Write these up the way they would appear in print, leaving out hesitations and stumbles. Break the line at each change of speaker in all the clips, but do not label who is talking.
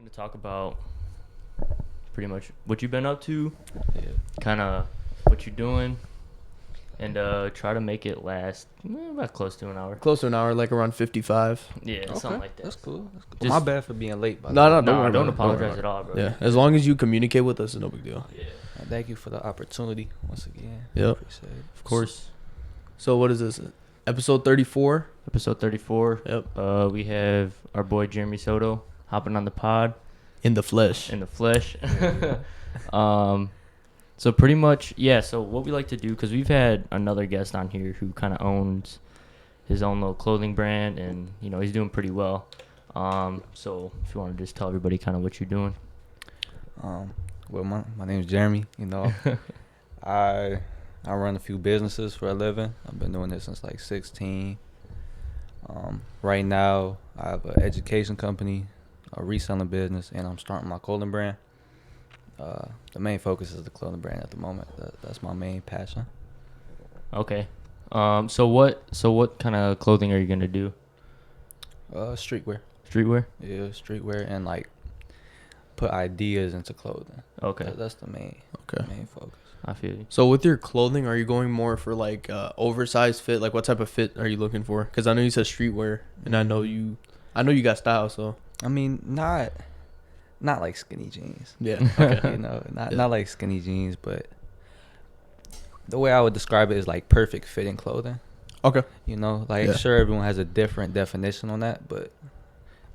Going to talk about pretty much what you've been up to,
Yeah.
kind of what you're doing, and try to make it last about close to an hour.
Close to an hour, like around 55.
Yeah,
Okay.
something like that.
That's cool. That's cool.
Just-
My bad for being late, by the
No,
way.
no, don't worry
don't
about it.
apologize
worry
at all, bro.
Yeah, as long as you communicate with us, it's no big deal.
Yeah,
And thank you for the opportunity once again.
Yep.
Appreciate it.
of course.
So what is this? Episode 34.
Episode 34.
Yep.
We have our boy Jeremy Soto hopping on the pod
In the flesh.
in the flesh. So pretty much, yeah. So what we like to do, because we've had another guest on here who kind of owns his own little clothing brand, and he's doing pretty well. So if you want to just tell everybody kind of what you're doing.
Well, my name is Jeremy. I run a few businesses for a living. I've been doing this since like 16. Right now, I have an education company, a reselling business, and I'm starting my clothing brand. The main focus is the clothing brand at the moment. That's my main passion.
Okay. So what kind of clothing are you gonna do?
Streetwear.
Streetwear.
Yeah, streetwear and like put ideas into clothing.
Okay.
That's the main focus.
I feel you.
So with your clothing, are you going more for like oversized fit? Like what type of fit are you looking for? Because I know you said streetwear, and I know you got style. So
I mean, not like skinny jeans.
yeah. Okay.
Not like skinny jeans, but the way I would describe it is like perfect fitting clothing.
Okay.
Like sure everyone has a different definition on that, but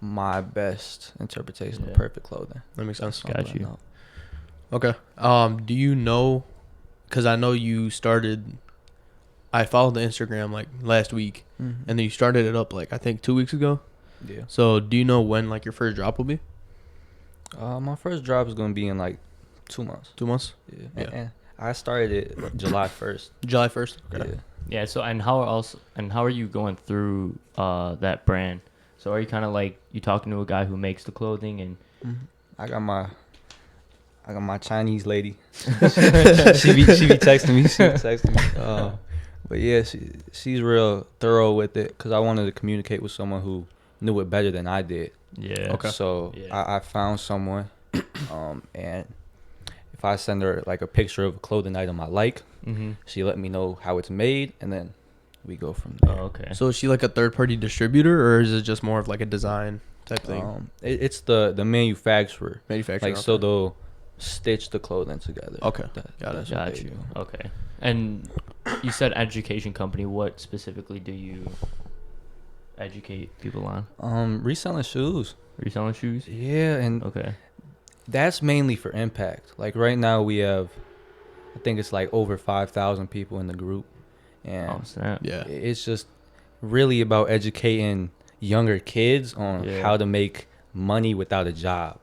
my best interpretation of perfect clothing.
That makes sense.
Got you.
No.
Okay. Do you know? Because I know you started. I followed the Instagram like last week,
Mm-hmm.
and then you started it up like I think 2 weeks ago.
Yeah.
So do you know when like your first drop will be?
My first drop is gonna be in like 2 months.
2 months.
Yeah.
Yeah.
And I started it July 1st.
July 1st. Okay.
Yeah.
Yeah. So how are you going through that brand? So are you kind of like you talking to a guy who makes the clothing and
I got my Chinese lady. she be texting me. But yeah, she's real thorough with it because I wanted to communicate with someone who knew it better than I did.
yeah.
Okay.
So
Yeah.
I found someone, and if I send her like a picture of a clothing item I like,
Mm-hmm.
she let me know how it's made, and then we go from
Oh,
there.
okay.
So is she like a third party distributor, or is it just more of like a design type thing?
It's the manufacturer.
Manufacturing.
Like so they'll stitch the clothing together.
Okay.
That-
Got it.
that's what
Got
they
you.
do.
Okay. And you said education company. What specifically do you educate people on?
Reselling shoes.
Reselling shoes?
Yeah, and
Okay.
that's mainly for impact. Like right now we have, I think it's like over 5,000 people in the group, and
Oh, snap.
Yeah.
it's just really about educating younger kids on
Yeah.
how to make money without a job.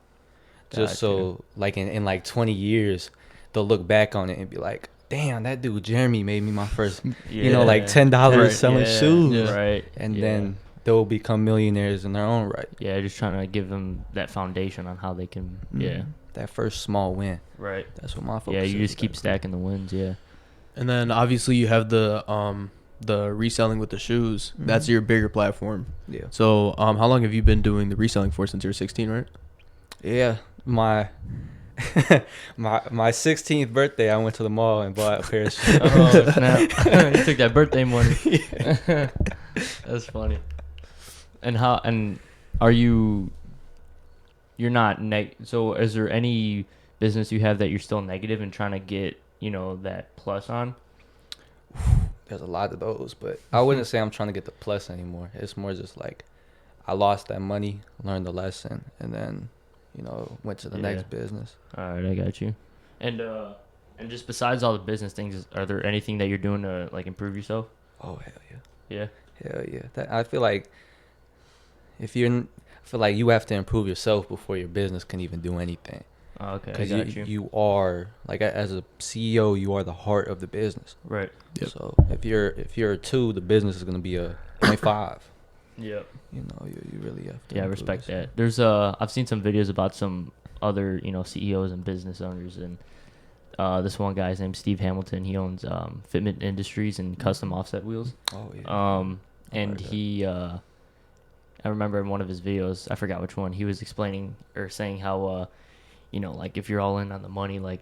Just
Got
so like in like 20 years, they'll look back on it and be like, damn, that dude Jeremy made me my first, like $10
Right.
selling
Yeah.
shoes.
Yeah.
Right.
And
Yeah.
then they'll become millionaires in their own right.
Yeah, just trying to give them that foundation on how they can. Yeah.
That first small win.
Right.
That's what my focus
Yeah,
is
you just
with
keep
that.
stacking the wins. Yeah.
And then obviously you have the reselling with the shoes. That's
Mhm.
your bigger platform.
Yeah.
So how long have you been doing the reselling for since you were 16, right?
Yeah, my 16th birthday, I went to the mall and bought a pair of shoes.
Oh snap! You took that birthday money. That's funny. And are you? You're not So is there any business you have that you're still negative and trying to get that plus on?
There's a lot of those, but I wouldn't say I'm trying to get the plus anymore. It's more just like I lost that money, learned the lesson, and then went to the next business.
All right, I got you. And just besides all the business things, are there anything that you're doing to like improve yourself?
Oh hell yeah,
Yeah.
hell yeah. I feel like you have to improve yourself before your business can even do anything.
Oh, okay, I
Because
got you.
you are like as a CEO, you are the heart of the business.
Right.
Yep.
So if you're a 2, the business is gonna be a 0.5.
Yep.
You really have to.
Yeah, I
improve
respect
yourself.
that. There's I've seen some videos about some other CEOs and business owners, and this one guy's named Steve Hamilton. He owns Fitment Industries and custom offset wheels.
Oh yeah.
And
heard that.
he I remember in one of his videos, I forgot which one, he was explaining or saying how like if you're all in on the money, like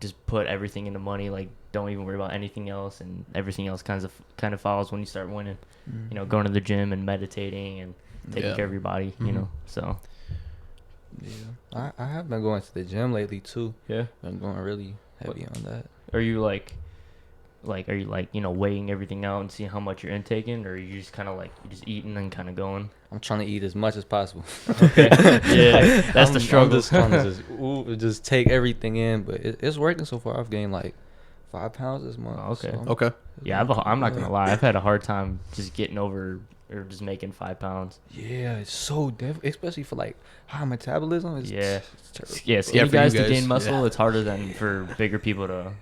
just put everything into money, like don't even worry about anything else, and everything else kind of follows when you start winning. Going to the gym and meditating and taking care of your body. So.
Yeah, I have been going to the gym lately too.
Yeah.
Been going really heavy on that.
Are you are you weighing everything out and seeing how much you're intaking, or are you just kind of you just eating and kind of going?
I'm trying to eat as much as possible.
Okay. Yeah, that's the struggle.
I'm just trying to just take everything in, but it's working so far. I've gained like 5 pounds this month.
Oh, okay.
So
Okay.
Yeah, I'm not gonna lie. I've had a hard time just getting over or just making 5 pounds.
Yeah, it's so difficult, especially for like high metabolism. It's terrible.
Yeah, skinny
for
guys
you
to
guys,
gain muscle,
yeah.
it's harder than for bigger people to,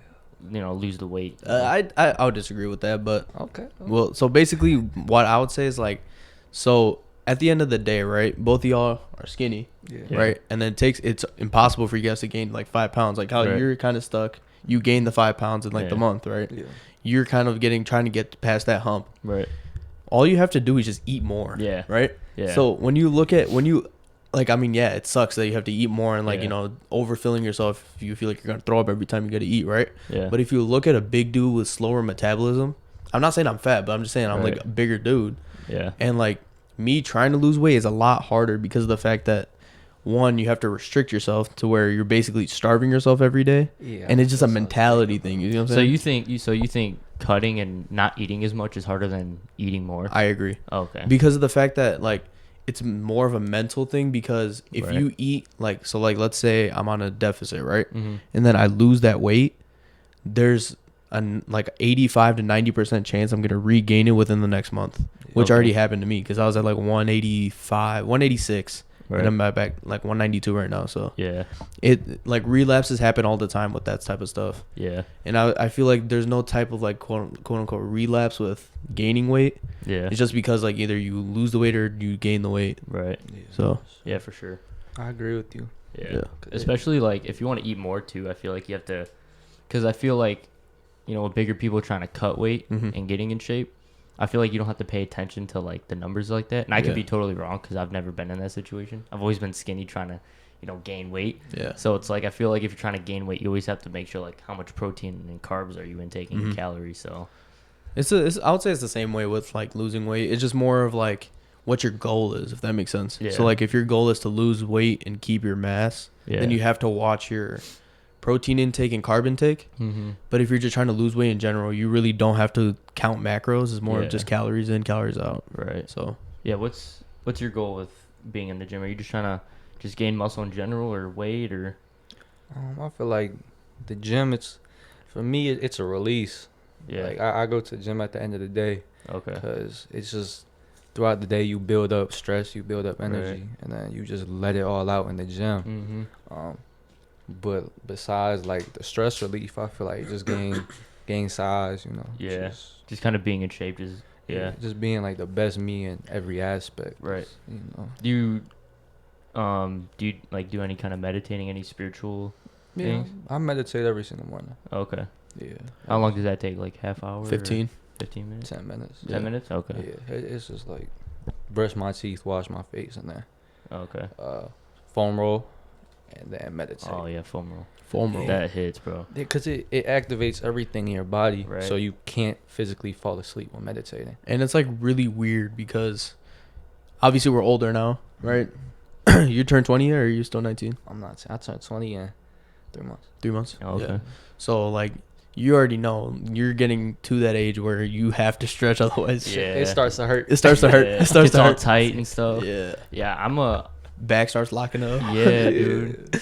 lose the weight.
I would disagree with that, but
Okay.
well, so basically, what I would say is so at the end of the day, right? Both of y'all are skinny,
Yeah.
right? And then it's impossible for you guys to gain like 5 pounds. Like how
Right.
you're kind of stuck. You gain the 5 pounds in like the
Yeah.
month, right?
Yeah.
You're kind of trying to get past that hump.
Right.
All you have to do is just eat more.
Yeah.
Right.
Yeah.
So when you it sucks that you have to eat more and
Yeah.
overfilling yourself. If you feel like you're gonna throw up every time you got to eat, right?
Yeah.
But if you look at a big dude with slower metabolism, I'm not saying I'm fat, but I'm just saying I'm like
Right.
a bigger dude.
Yeah.
And like me trying to lose weight is a lot harder because of the fact that one, you have to restrict yourself to where you're basically starving yourself every day.
Yeah.
And it's just a
That sounds
mentality
like-
thing. You know what I'm
So
saying?
you think cutting and not eating as much is harder than eating more?
I agree.
Okay.
Because of the fact that it's more of a mental thing, because if
Right.
you eat let's say I'm on a deficit, right?
Mm-hmm.
And then I lose that weight, there's an 85 to 90% chance I'm going to regain it within the next month, which
Okay.
already happened to me because I was at 185, 186.
Right.
And I'm back 192 right now. So
Yeah.
it relapses happen all the time with that type of stuff.
Yeah.
And I feel like there's no type of quote unquote relapse with gaining weight.
Yeah.
It's just because either you lose the weight or you gain the weight.
Right.
Yeah.
So
Yeah, for sure.
I agree with you.
Yeah.
Yeah.
Especially if you want to eat more too, I feel like you have to, because I feel like, with bigger people trying to cut weight
Mhm.
and getting in shape, I feel like you don't have to pay attention to the numbers like that. And I could
Yeah.
be totally wrong because I've never been in that situation. I've always been skinny trying to, gain weight.
yeah.
So it's I feel like if you're trying to gain weight, you always have to make sure how much protein and carbs are you intaking and
Mhm.
calories. So
It's I would say it's the same way with losing weight. It's just more of what your goal is, if that makes sense.
Yeah.
So if your goal is to lose weight and keep your mass,
yeah.
then you have to watch your protein intake and carb intake.
Mm-hmm.
But if you're just trying to lose weight in general, you really don't have to count macros. It's more
Yeah.
of just calories in, calories out.
Right.
So
Yeah. What's your goal with being in the gym? Are you just trying to just gain muscle in general or weight or?
I feel like the gym. For me. It's a release.
Yeah.
I go to the gym at the end of the day
Okay.
because it's just throughout the day you build up stress, you build up energy,
Right.
and then you just let it all out in the gym.
Mm-hmm.
But besides the stress relief, I feel like you just gain size.
Yeah.
Just,
Just kind of being in shape. Just yeah.
Just being the best me in every aspect.
Right.
You know.
Do you do any kind of meditating, any spiritual
Yeah.
things?
I meditate every single morning.
Okay.
Yeah.
How long does that take? Half hour? or
15.
15 minutes?
10 minutes.
10 minutes? Okay.
Yeah. It's just brush my teeth, wash my face, and then
Okay.
foam roll, and then meditate.
Oh yeah, foam roll.
Foam roll.
That hits, bro.
Because it activates everything in your body,
Right.
so you can't physically fall asleep when meditating.
And it's really weird because obviously we're older now, right? You turned 20 or are you still 19?
I'm not. I turned 20 in 3 months.
3 months?
Oh, okay.
Yeah. So you already know you're getting to that age where you have to stretch, otherwise
Yeah.
It starts to hurt.
it starts to hurt.
Yeah.
It starts
It's
to
all
hurt.
tight and stuff.
Yeah.
Yeah, I'm a
Back starts locking up.
yeah, dude.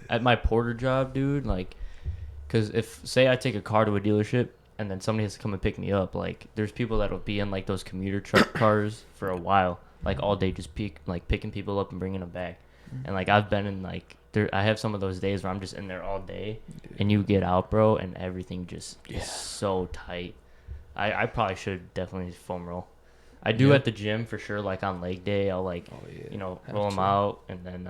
At my porter job, dude, because if say I take a car to a dealership and then somebody has to come and pick me up, there's people that'll be in those commuter truck cars for a while, all day, just picking people up and bringing them back. And I've been in I have some of those days where I'm just in there all day, and you get out, bro, and everything just is so tight. I probably should definitely foam roll. I do
Yeah.
at the gym for sure. On leg day, I'll
Have
roll them
to.
out, and then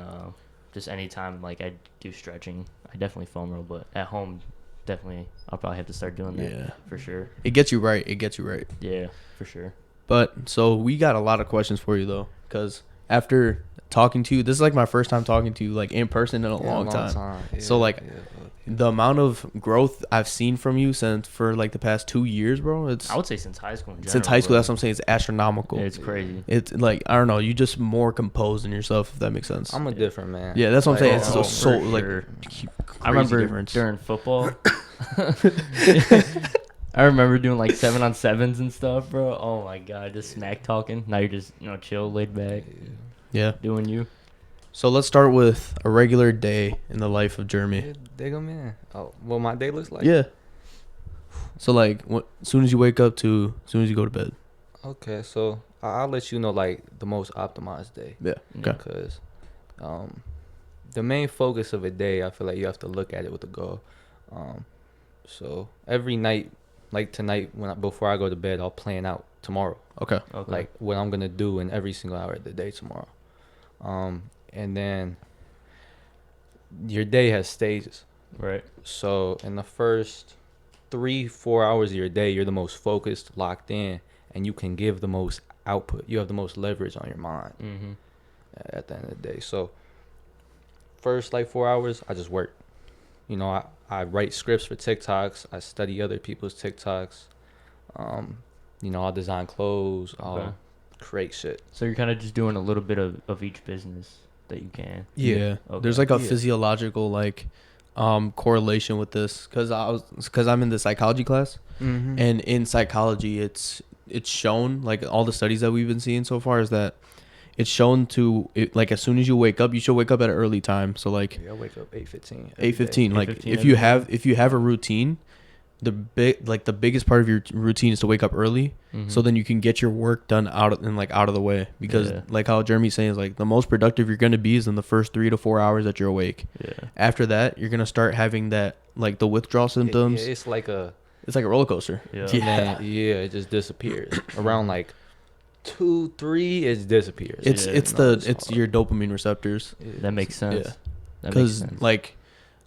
just anytime I do stretching, I definitely foam roll. But at home, definitely I'll probably have to start doing that
Yeah.
for sure.
It gets you right. It gets you right.
Yeah, for sure.
But so we got a lot of questions for you though, because after talking to you, this is like my first time talking to you like in person in a long time.
Yeah,
So like
yeah,
the amount of growth I've seen from you since for like the past 2 years, bro. It's
I would say since high school. In general,
since high school.
bro.
That's what I'm saying. It's astronomical.
It's crazy.
It's like I don't know. You just more composed in yourself, if that makes sense.
I'm a different man.
Yeah, that's what I'm saying. It's
oh,
so
for
like
sure.
crazy
I remember
difference.
during football. I remember doing like 7-on-7s and stuff, bro. Oh my god, just smack talking. Now you're just chill, laid back,
Yeah.
doing you.
So let's start with a regular day in the life of Jeremy.
Yeah, dig 'em in. Oh, what my day looks like?
Yeah. So like, as soon as you wake up to as soon as you go to bed.
Okay, so I'll let you know like the most optimized day.
Yeah. Okay.
Because the main focus of a day, I feel like you have to look at it with a goal. So every night, like tonight, before I go to bed, I'll plan out tomorrow,
Okay.
Okay.
like what I'm gonna do in every single hour of the day tomorrow. And then your day has stages.
right.
So in the first 3-4 hours of your day, you're the most focused, locked in, and you can give the most output. You have the most leverage on your mind
Mm-hmm.
at the end of the day. So first like 4 hours, I just work. I write scripts for TikToks. I study other people's TikToks. I'll design clothes. I'll
Okay.
create shit.
So you're kind of just doing a little bit of each business that you can.
Yeah.
Okay.
There's like a
Yeah.
physiological like correlation with this because I'm in the psychology class,
Mm-hmm.
and in psychology it's shown, like all the studies that we've been seeing so far, is that it's shown like as soon as you wake up, you should wake up at an early time. So like
I wake up 8:15.
8:15. Like
8:15
if
every
you
day.
have a routine, the biggest part of your routine is to wake up early,
Mhm.
so then you can get your work done out of the way. Because
Yeah.
like how Jeremy's saying is like the most productive you're gonna be is in the first 3 to 4 hours that you're awake.
Yeah.
After that, you're gonna start having that like the withdrawal symptoms.
It's like a
It's like a roller coaster.
Yeah.
man, yeah, it just disappears. Around like 2-3, it disappears.
It's
Yeah,
it's your dopamine receptors.
That makes sense.
Yeah.
That makes
Because
sense.
like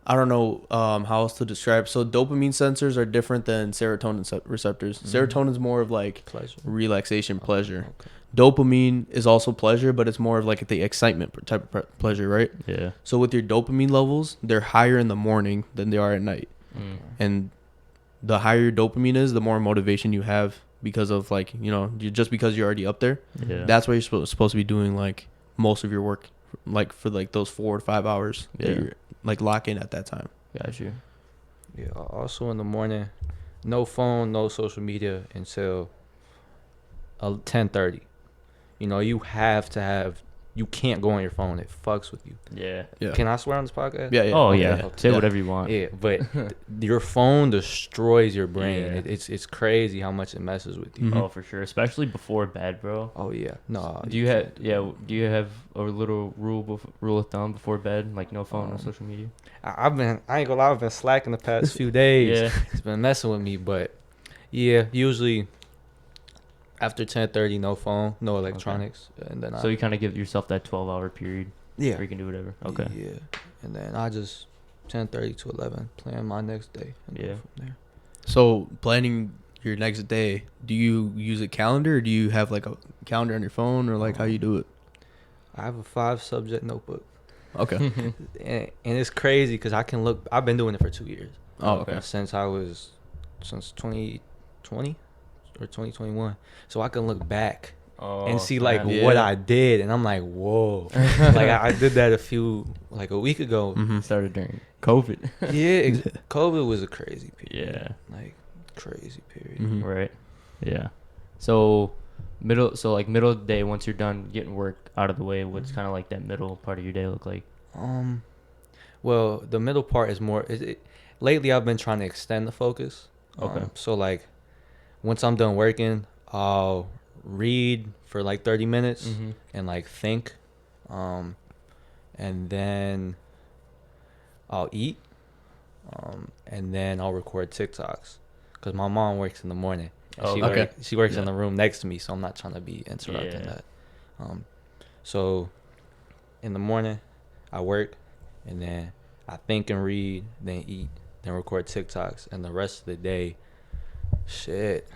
I don't know how else to describe. So dopamine sensors are different than serotonin receptors.
Mhm.
Serotonin's more of like
pleasure.
relaxation, pleasure.
Okay.
Dopamine is also pleasure, but it's more of like the excitement type of pleasure, right?
Yeah.
So with your dopamine levels, they're higher in the morning than they are at night.
Mm.
And the higher your dopamine is, the more motivation you have because of like, just because you're already up there.
Yeah.
That's why you're supposed to be doing like most of your work, like for like those 4 to 5 hours that
Yeah.
you're like lock in at that time.
Got you.
Yeah. Also in the morning, no phone, no social media until 10:30. You can't go on your phone. It fucks with you.
Yeah.
Yeah.
Can I swear on this podcast?
Yeah.
Oh
Okay,
yeah.
okay.
Say
Yeah.
whatever you want.
Yeah, but your phone destroys your brain.
Yeah.
It's crazy how much it messes with you.
Mhm.
Oh, for sure. Especially before bed, bro.
Oh yeah, no.
Do you have Do you have a little rule of thumb before bed, like no phone, no social media?
I ain't gonna lie, I've been slacking the past few days.
Yeah.
It's been messing with me, but yeah, usually after 10:30, no phone, no electronics, and then
So you kind of give yourself that 12-hour period
yeah,
where you can do whatever. Okay.
yeah, and then I just 10:30 to 11 plan my next day. And go
Yeah.
from there.
So planning your next day, do you use a calendar or do you have like a calendar on your phone, or like how you do it?
I have a 5-subject notebook,
Okay.
and it's crazy because I've been doing it for 2 years.
Oh, okay.
Since 2020 or 2021, so I can look back
Oh,
and see like
snap.
what
Yeah.
I did, and I'm like, whoa, like I did that a week ago.
Mm-hmm.
Started during COVID.
Yeah, COVID was a crazy period.
Yeah.
Like crazy period.
Mm-hmm.
Right. Yeah. So middle of the day, once you're done getting work out of the way, what's kind of like that middle part of your day look like?
Well, the middle part is more. Lately, I've been trying to extend the focus.
Okay.
So like, once I'm done working, I'll read for like 30 minutes
Mm-hmm.
and like think, and then I'll eat, and then I'll record TikToks, cause my mom works in the morning. And
Oh,
okay.
She works in
Yeah.
the room next to me, so I'm not trying to be interrupting
Yeah.
that. So in the morning, I work, and then I think and read, then eat, then record TikToks, and the rest of the day, shit,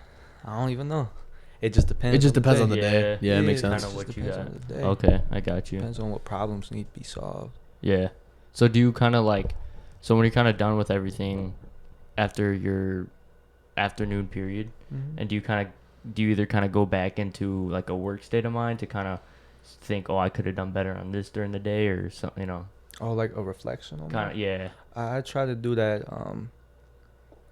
I don't even know. It just depends.
It just depends on the
Yeah.
day. Yeah, it makes
it
sense.
just
Kinda what you
depends
got.
on the day.
Okay, I got you.
Depends on what problems need to be solved.
Yeah. So do you kind of like, so when you're kind of done with everything after your afternoon period, and do you either kind of go back into like a work state of mind to kind of think, oh, I could have done better on this during the day or something, you know?
Oh, like a reflection on
Kind
that?
of, yeah.
I try to do that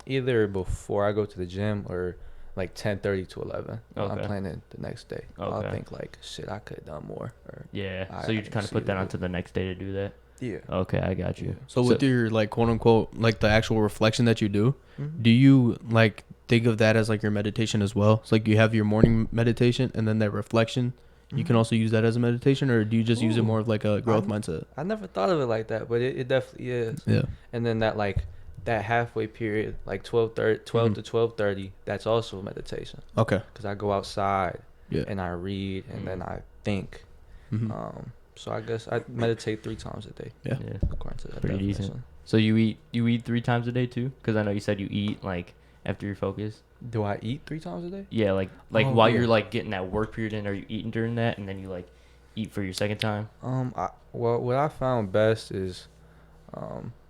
either before I go to the gym or like 10:30 to 11. I'm
Okay.
planning the next day. I'll
Okay.
think like, shit, I could have done more. Or
Yeah.
I
So you
didn't
kind of
see
put that
it.
onto the next day to do that.
Yeah.
Okay, I got you.
So with your like quote unquote like the actual reflection that you do,
Mhm.
do you like think of that as like your meditation as well? It's like you have your morning meditation and then that reflection. You can
Mhm.
also use that as a meditation, or do you just use it
Ooh.
more of like a growth
I'm-
mindset?
I never thought of it like that, but it definitely is.
Yeah.
And then that like that halfway period, like 12
Mhm.
to 12:30, that's also meditation.
Okay.
Because I go outside
Yeah.
and I read and then I think.
Mhm.
So I guess I meditate 3 times a day,
Yeah.
Yeah.
according to that
Pretty
definition.
decent. So you eat 3 times a day too? Because I know you said you eat like after your focus.
Do I eat 3 times a day?
Yeah, like
Oh,
while
yeah.
you're like getting that work period in, are you eating during that, and then you like eat for your second time?
Well, what I found best is,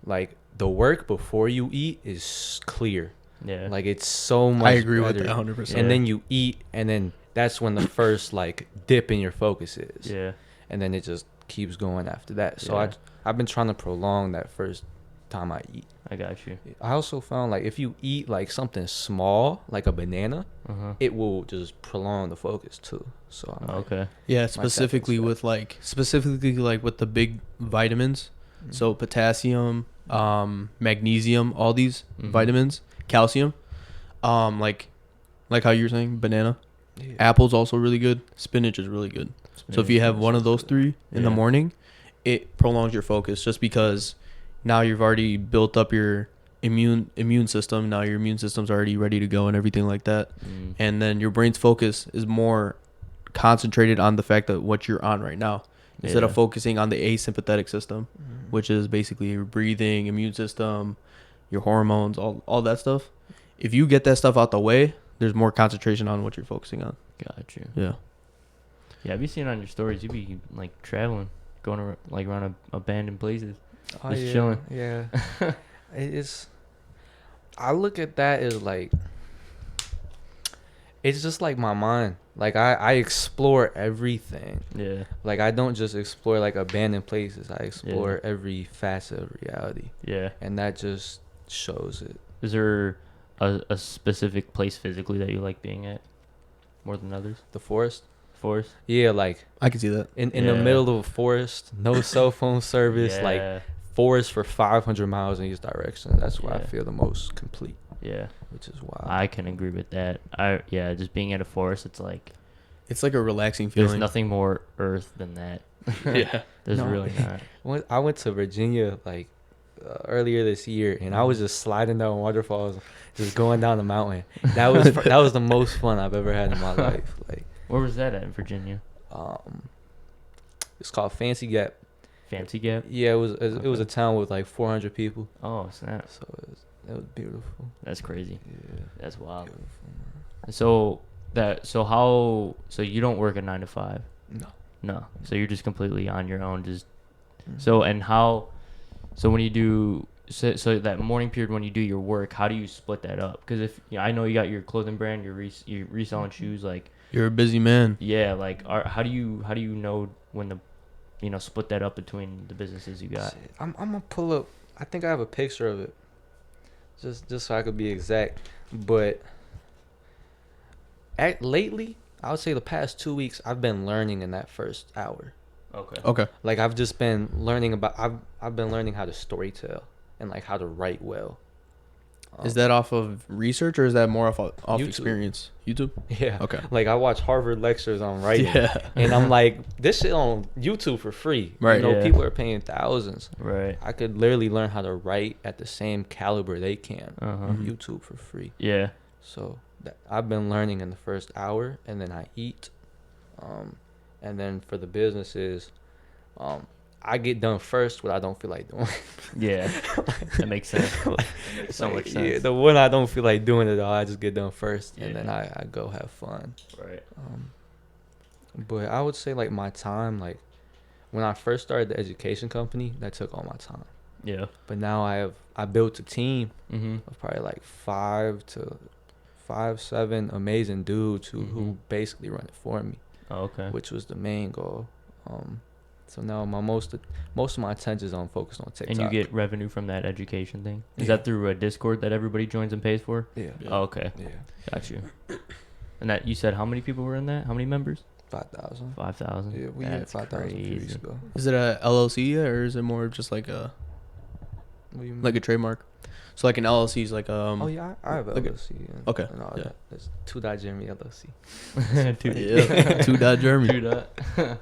like the work before you eat is clear.
Yeah.
Like it's so much.
I agree with
better.
that 100%.
And then you eat, and then that's when the first like dip in your focus is.
Yeah.
And then it just keeps going after that. So
Yeah.
I've been trying to prolong that first time I eat.
I got you.
I also found like if you eat like something small, like a banana, it will just prolong the focus too. So I'm like,
Okay.
Yeah,
tap into
specifically
that.
with with the big vitamins. So potassium, magnesium, all these
Mhm.
vitamins, calcium, like how you were saying, banana,
yeah.
apple's also really good. Spinach is really good. So if you have one of those 3 in the
Yeah.
morning, it prolongs your focus just because now you've already built up your immune system. Now your immune system's already ready to go and everything like that.
Mm.
And then your brain's focus is more concentrated on the fact that what you're on right now instead of
Yeah.
focusing on the asympathetic system, which is basically your breathing, immune system, your hormones, all that stuff. If you get that stuff out the way, there's more concentration on what you're focusing on.
Got you.
Yeah.
Yeah, I be seeing on your stories you be like traveling, going like around abandoned places.
Oh,
Just
yeah,
chilling.
Yeah. It's. I look at that as like. It's just like my mind. Like I explore everything.
Yeah.
Like I don't just explore like abandoned places. I explore every facet of reality,
Yeah.
and that just shows it.
Is there a specific place physically that you like being at more than others?
The forest.
Forest?
Yeah, like
I can see that.
in the
Yeah.
middle of a forest, no cell phone service, like
Yeah.
forest for 500 miles in each direction. That's where I
Yeah.
feel the most complete,
Yeah.
which is wild.
I can agree with that. Just being in a forest, it's like
It's like a relaxing
there's
feeling.
nothing more earth than that.
Yeah.
There's
No.
really not.
I went to Virginia like earlier this year, and I was just sliding down waterfalls, just going down the mountain. That was the most fun I've ever had in my life. Like,
Where was that at in Virginia?
it's called Fancy Gap.
Fancy Gap?
Yeah, it was
Okay.
a town with like 400 people,
Oh, snap.
so it was beautiful.
That's crazy.
Yeah,
That's wild.
beautiful.
So you don't work a 9 to 5?
No.
No. So you're just completely on your own. Just
Mhm.
so when you do so that morning period when you do your work, how do you split that up? Because if I know you got your clothing brand, you're reselling shoes, like
You're a busy man.
yeah, like how do you know when to split that up between the businesses you got?
Shit, I'm gonna pull up. I think I have a picture of it, just so I could be exact. But lately, I would say the past 2 weeks, I've been learning in that first hour.
Okay.
Okay.
Like I've just been learning about. I've been learning how to storytell and like how to write well.
Is that off of research or is that more off
YouTube.
experience? YouTube?
Yeah.
Okay.
Like I watch Harvard lectures on writing.
Yeah.
And I'm like, this shit on YouTube for free.
Right.
You know,
Yeah.
people are paying thousands.
Right.
I could literally learn how to write at the same caliber they can
Uh-huh.
on
Mhm.
YouTube for free.
Yeah.
So I've been learning in the first hour, and then I eat. And then for the businesses, I get done first what I don't feel like doing.
Yeah, that makes sense. That makes so much sense.
Yeah, the one I don't feel like doing it all, I just get done first, and then
Yeah.
I go have fun.
Right.
But I would say like my time, like when I first started the education company, that took all my time.
Yeah.
But now I built a team
Mm-hmm.
of probably like 7 amazing dudes who basically run it for me,
Oh, okay.
which was the main goal. So now my most of my attention is on focused on TikTok.
And you get revenue from that education thing? Is
Yeah.
that through a Discord that everybody joins and pays for?
Yeah.
Oh, okay.
Yeah.
Got you. And that you said how many people were in that? How many members?
5,000.
5,000.
Yeah, we hit 5,000 a few weeks ago.
Is it a LLC yet, or is it more just like a
What do you mean?
like a trademark? So like an LLC is like
Oh yeah, I have
like a-
LLC. And,
okay,
And all
yeah.
that. It's 2.jeremy LLC.
yeah, 2.jeremy.
2.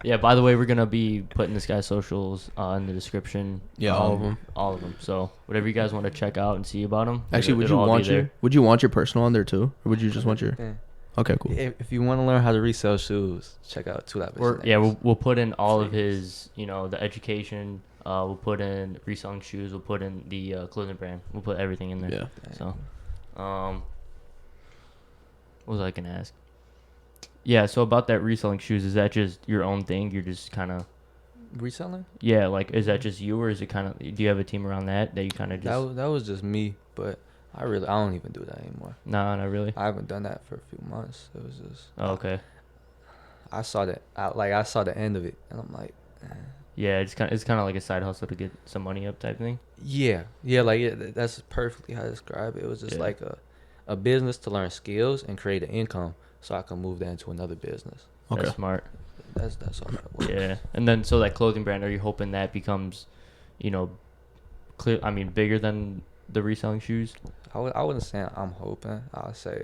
Yeah, by the way, we're going to be putting this guy's socials in the description.
Yeah, all of them.
All of them. So whatever you guys want to check out and see about them.
Actually, would you want your personal on there too, or would you just want your?
Yeah.
Okay, cool.
If you want to learn how to resell shoes, check out 2.jeremy.
Yeah, we'll put in all of his, the education. We'll put in reselling shoes. We'll put in the clothing brand. We'll put everything in there.
Yeah.
So, what was I gonna ask? Yeah. So about that reselling shoes, is that just your own thing? You're just kind of
Reselling?
yeah. Like, is that just you, or is it kind of? Do you have a team around that you kind of just?
That was just me, but I don't even do that anymore.
No, not really.
I haven't done that for a few months. It was just
Oh, okay.
I saw the end of it, and I'm like,
Yeah, it's kind of like a side hustle to get some money up type thing.
yeah, that's perfectly how to describe it. It was just
Yeah.
like a business to learn skills and create an income, so I can move that into another business.
Okay.
That's smart.
That's all that was.
Yeah, and then so that clothing brand, are you hoping that becomes, clear? I mean, bigger than the reselling shoes?
I wouldn't say I'm hoping. I'll say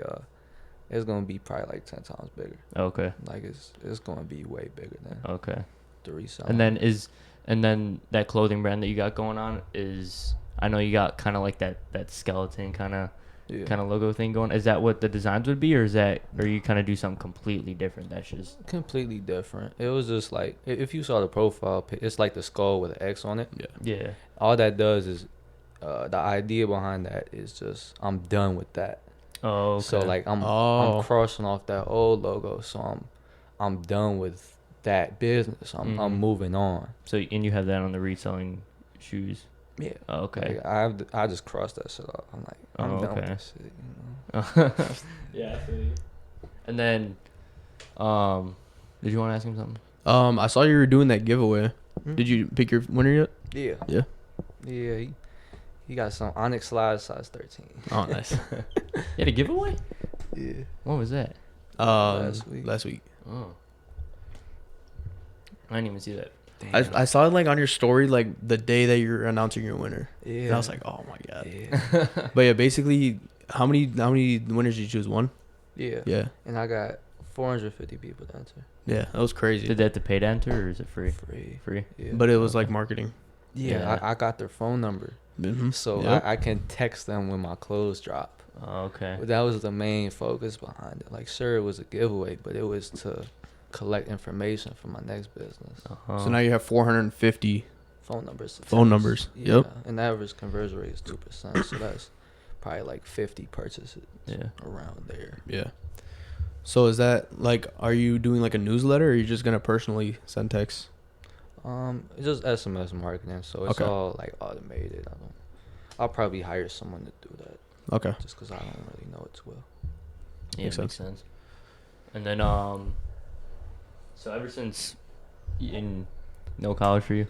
it's gonna be probably like 10 times bigger.
Okay.
Like it's gonna be way bigger than
Okay.
the resale.
And then that clothing brand that you got going on is, I know you got kind of like that skeleton kind of logo thing going. Is that what the designs would be, or you kind of do something completely different? That's just
completely different. It was just like if you saw the profile, it's like the skull with an X on it.
yeah.
All that does is the idea behind that is just I'm done with that.
Oh, okay.
So like I'm crossing off that old logo. So I'm done with that business. I'm moving on.
So and you have that on the reselling shoes.
Yeah.
Oh, okay.
Like, I just crossed that shit off. I'm like I'm done with
okay.
this shit.
Yeah, I feel you. And then, did you want to ask him something?
I saw you were doing that giveaway.
Hmm?
Did you pick your winner yet?
Yeah.
Yeah.
Yeah. He got some Onyx slides size 13.
Oh, nice.
You had a giveaway?
Yeah.
What was that?
Last week.
Last week.
Oh. I didn't even see that.
I saw it like on your story like the day that you're announcing your winner.
Yeah.
And I was like, oh my god.
Yeah.
But yeah, basically, how many winners did you choose? One.
Yeah.
Yeah.
And I got 450 people to enter.
Yeah, that was crazy.
Did they have to pay to enter, or is it free? Free.
Yeah.
But it was like marketing.
Yeah. I got their phone number.
Mm-hmm.
So
Yep.
I can text them when my clothes drop.
Oh, okay.
But that was the main focus behind it. Like, sure, it was a giveaway, but it was to collect information for my next business.
Uh-huh.
So now you have 450
Phone numbers. to
phone
text.
numbers.
Yeah.
Yep.
And the average conversion rate is 2%. So that's probably like 50 purchases
Yeah.
around there.
Yeah. So is that like, are you doing like a newsletter, or are you just gonna personally send texts?
It's just SMS marketing, so it's
Okay.
all like automated. I'll probably hire someone to do that
Okay.
just because I don't really know it too well.
Yeah,
Makes
makes sense. And then, so ever since no college for you?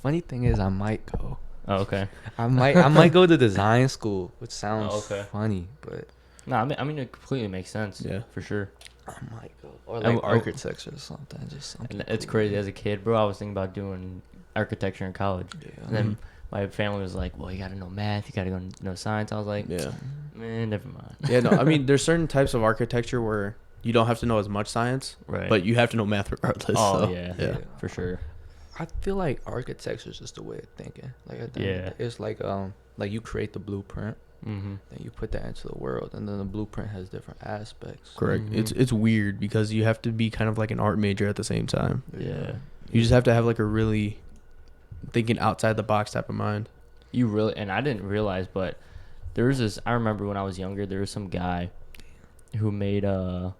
Funny thing is, I might go.
Oh, okay.
I might go to design school, which sounds
okay.
funny, but
No, I mean it completely makes sense.
Yeah.
For sure.
I might go, or
And
like
wh-
architecture or something. Just something.
And it's
cool.
crazy. As a kid, bro, I was thinking about doing architecture in college.
Yeah.
And then my family was like, well, you got to know math. You got to go know science. I was like,
Yeah.
man, never mind.
Yeah. No, I mean, there's certain types of architecture where you don't have to know as much science,
Right.
but you have to know math regardless.
Oh,
so,
yeah.
Yeah.
For sure.
I feel like architecture is just a way of thinking. Like at the end of
Yeah.
the day, it's like you create the blueprint,
Mm-hmm.
then you put that into the world, and then the blueprint has different aspects.
Correct.
Mhm.
It's weird because you have to be kind of like an art major at the same time.
Yeah.
You just have to have like a really thinking outside the box type of mind.
You really, and I didn't realize, but there was this. I remember when I was younger, there was some guy who made it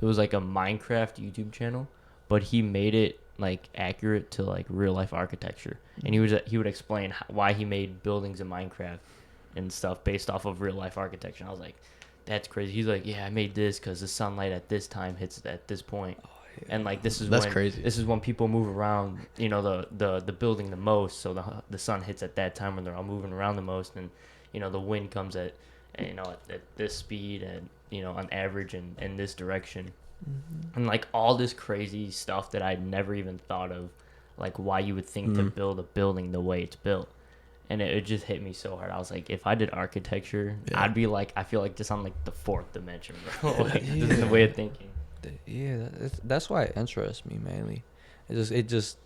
was like a Minecraft YouTube channel, but he made it like accurate to like real life architecture, and he would explain why he made buildings in Minecraft and stuff based off of real life architecture. And I was like, that's crazy. He's like, yeah, I made this because the sunlight at this time hits at this point. And like that's
crazy.
This is when people move around, you know, the building the most, so the sun hits at that time when they're all moving around the most, and you know the wind comes at this speed and you know on average in this direction, and like all this crazy stuff that I'd never even thought of, like why you would think to build a building the way it's built. And it just hit me so hard. I was like, if I did architecture, I'd be like, I feel like just on like the fourth dimension, bro. Like this is the way of thinking.
Yeah, that's why it interests me mainly. It just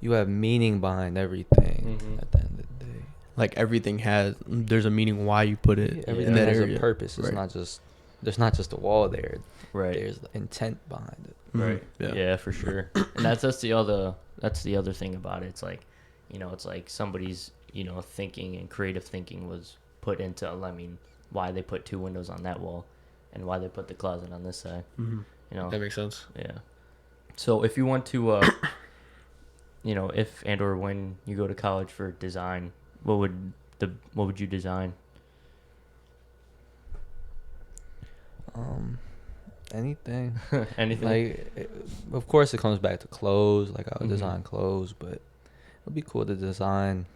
you have meaning behind everything at the end of the day.
Like everything there's a meaning why you put it
Everything
in that
has
area.
a purpose. It's not just there's not just a wall there.
Right.
There's intent behind it.
Right.
Yeah.
Yeah, for sure. And that's the other thing about it. It's like, you know, it's like somebody's, you know, thinking and creative thinking was put into, I mean, why they put 2 windows on that wall and why they put the closet on this side. You know.
That makes sense.
Yeah. So if you want to you know, if and or when you go to college for design, what would you design?
Anything.
Anything.
Like, of course, it comes back to clothes. Like, I would design clothes, but it'd be cool to design,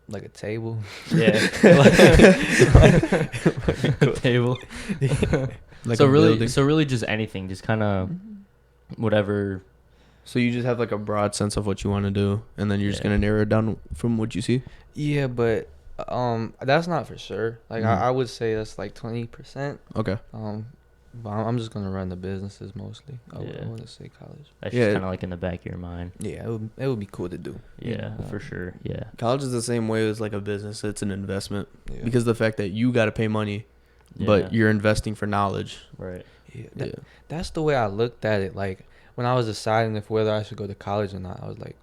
like a table.
Yeah. A table.
Like
so
a
really,
building.
so really, just anything, just kind of whatever.
So you just have like a broad sense of what you want to do, and then you're just gonna narrow it down from what you see.
Yeah, but that's not for sure. Like, I would say that's like 20%.
Okay.
But I'm just gonna run the businesses mostly. I
Yeah.
wouldn't say college.
That's just kind of like in the back of your mind.
Yeah, it would be cool to do.
Yeah, for sure. Yeah.
College is the same way as like a business. It's an investment
Yeah.
because the fact that you got to pay money, but you're investing for knowledge.
Right.
Yeah, that's the way I looked at it. Like, when I was deciding if whether I should go to college or not, I was like,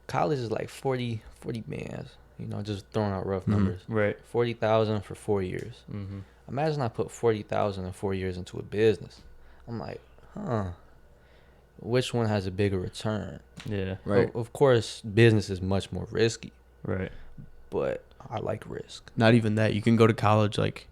college is like 40 bands, you know, just throwing out rough numbers.
Right.
40,000 for 4 years.
Mm-hmm.
Imagine I put 40,000 in 4 years into a business. I'm like, which one has a bigger return?
Yeah.
Right.
Of course, business is much more risky,
Right.
but I like risk.
Not even that. You can go to college like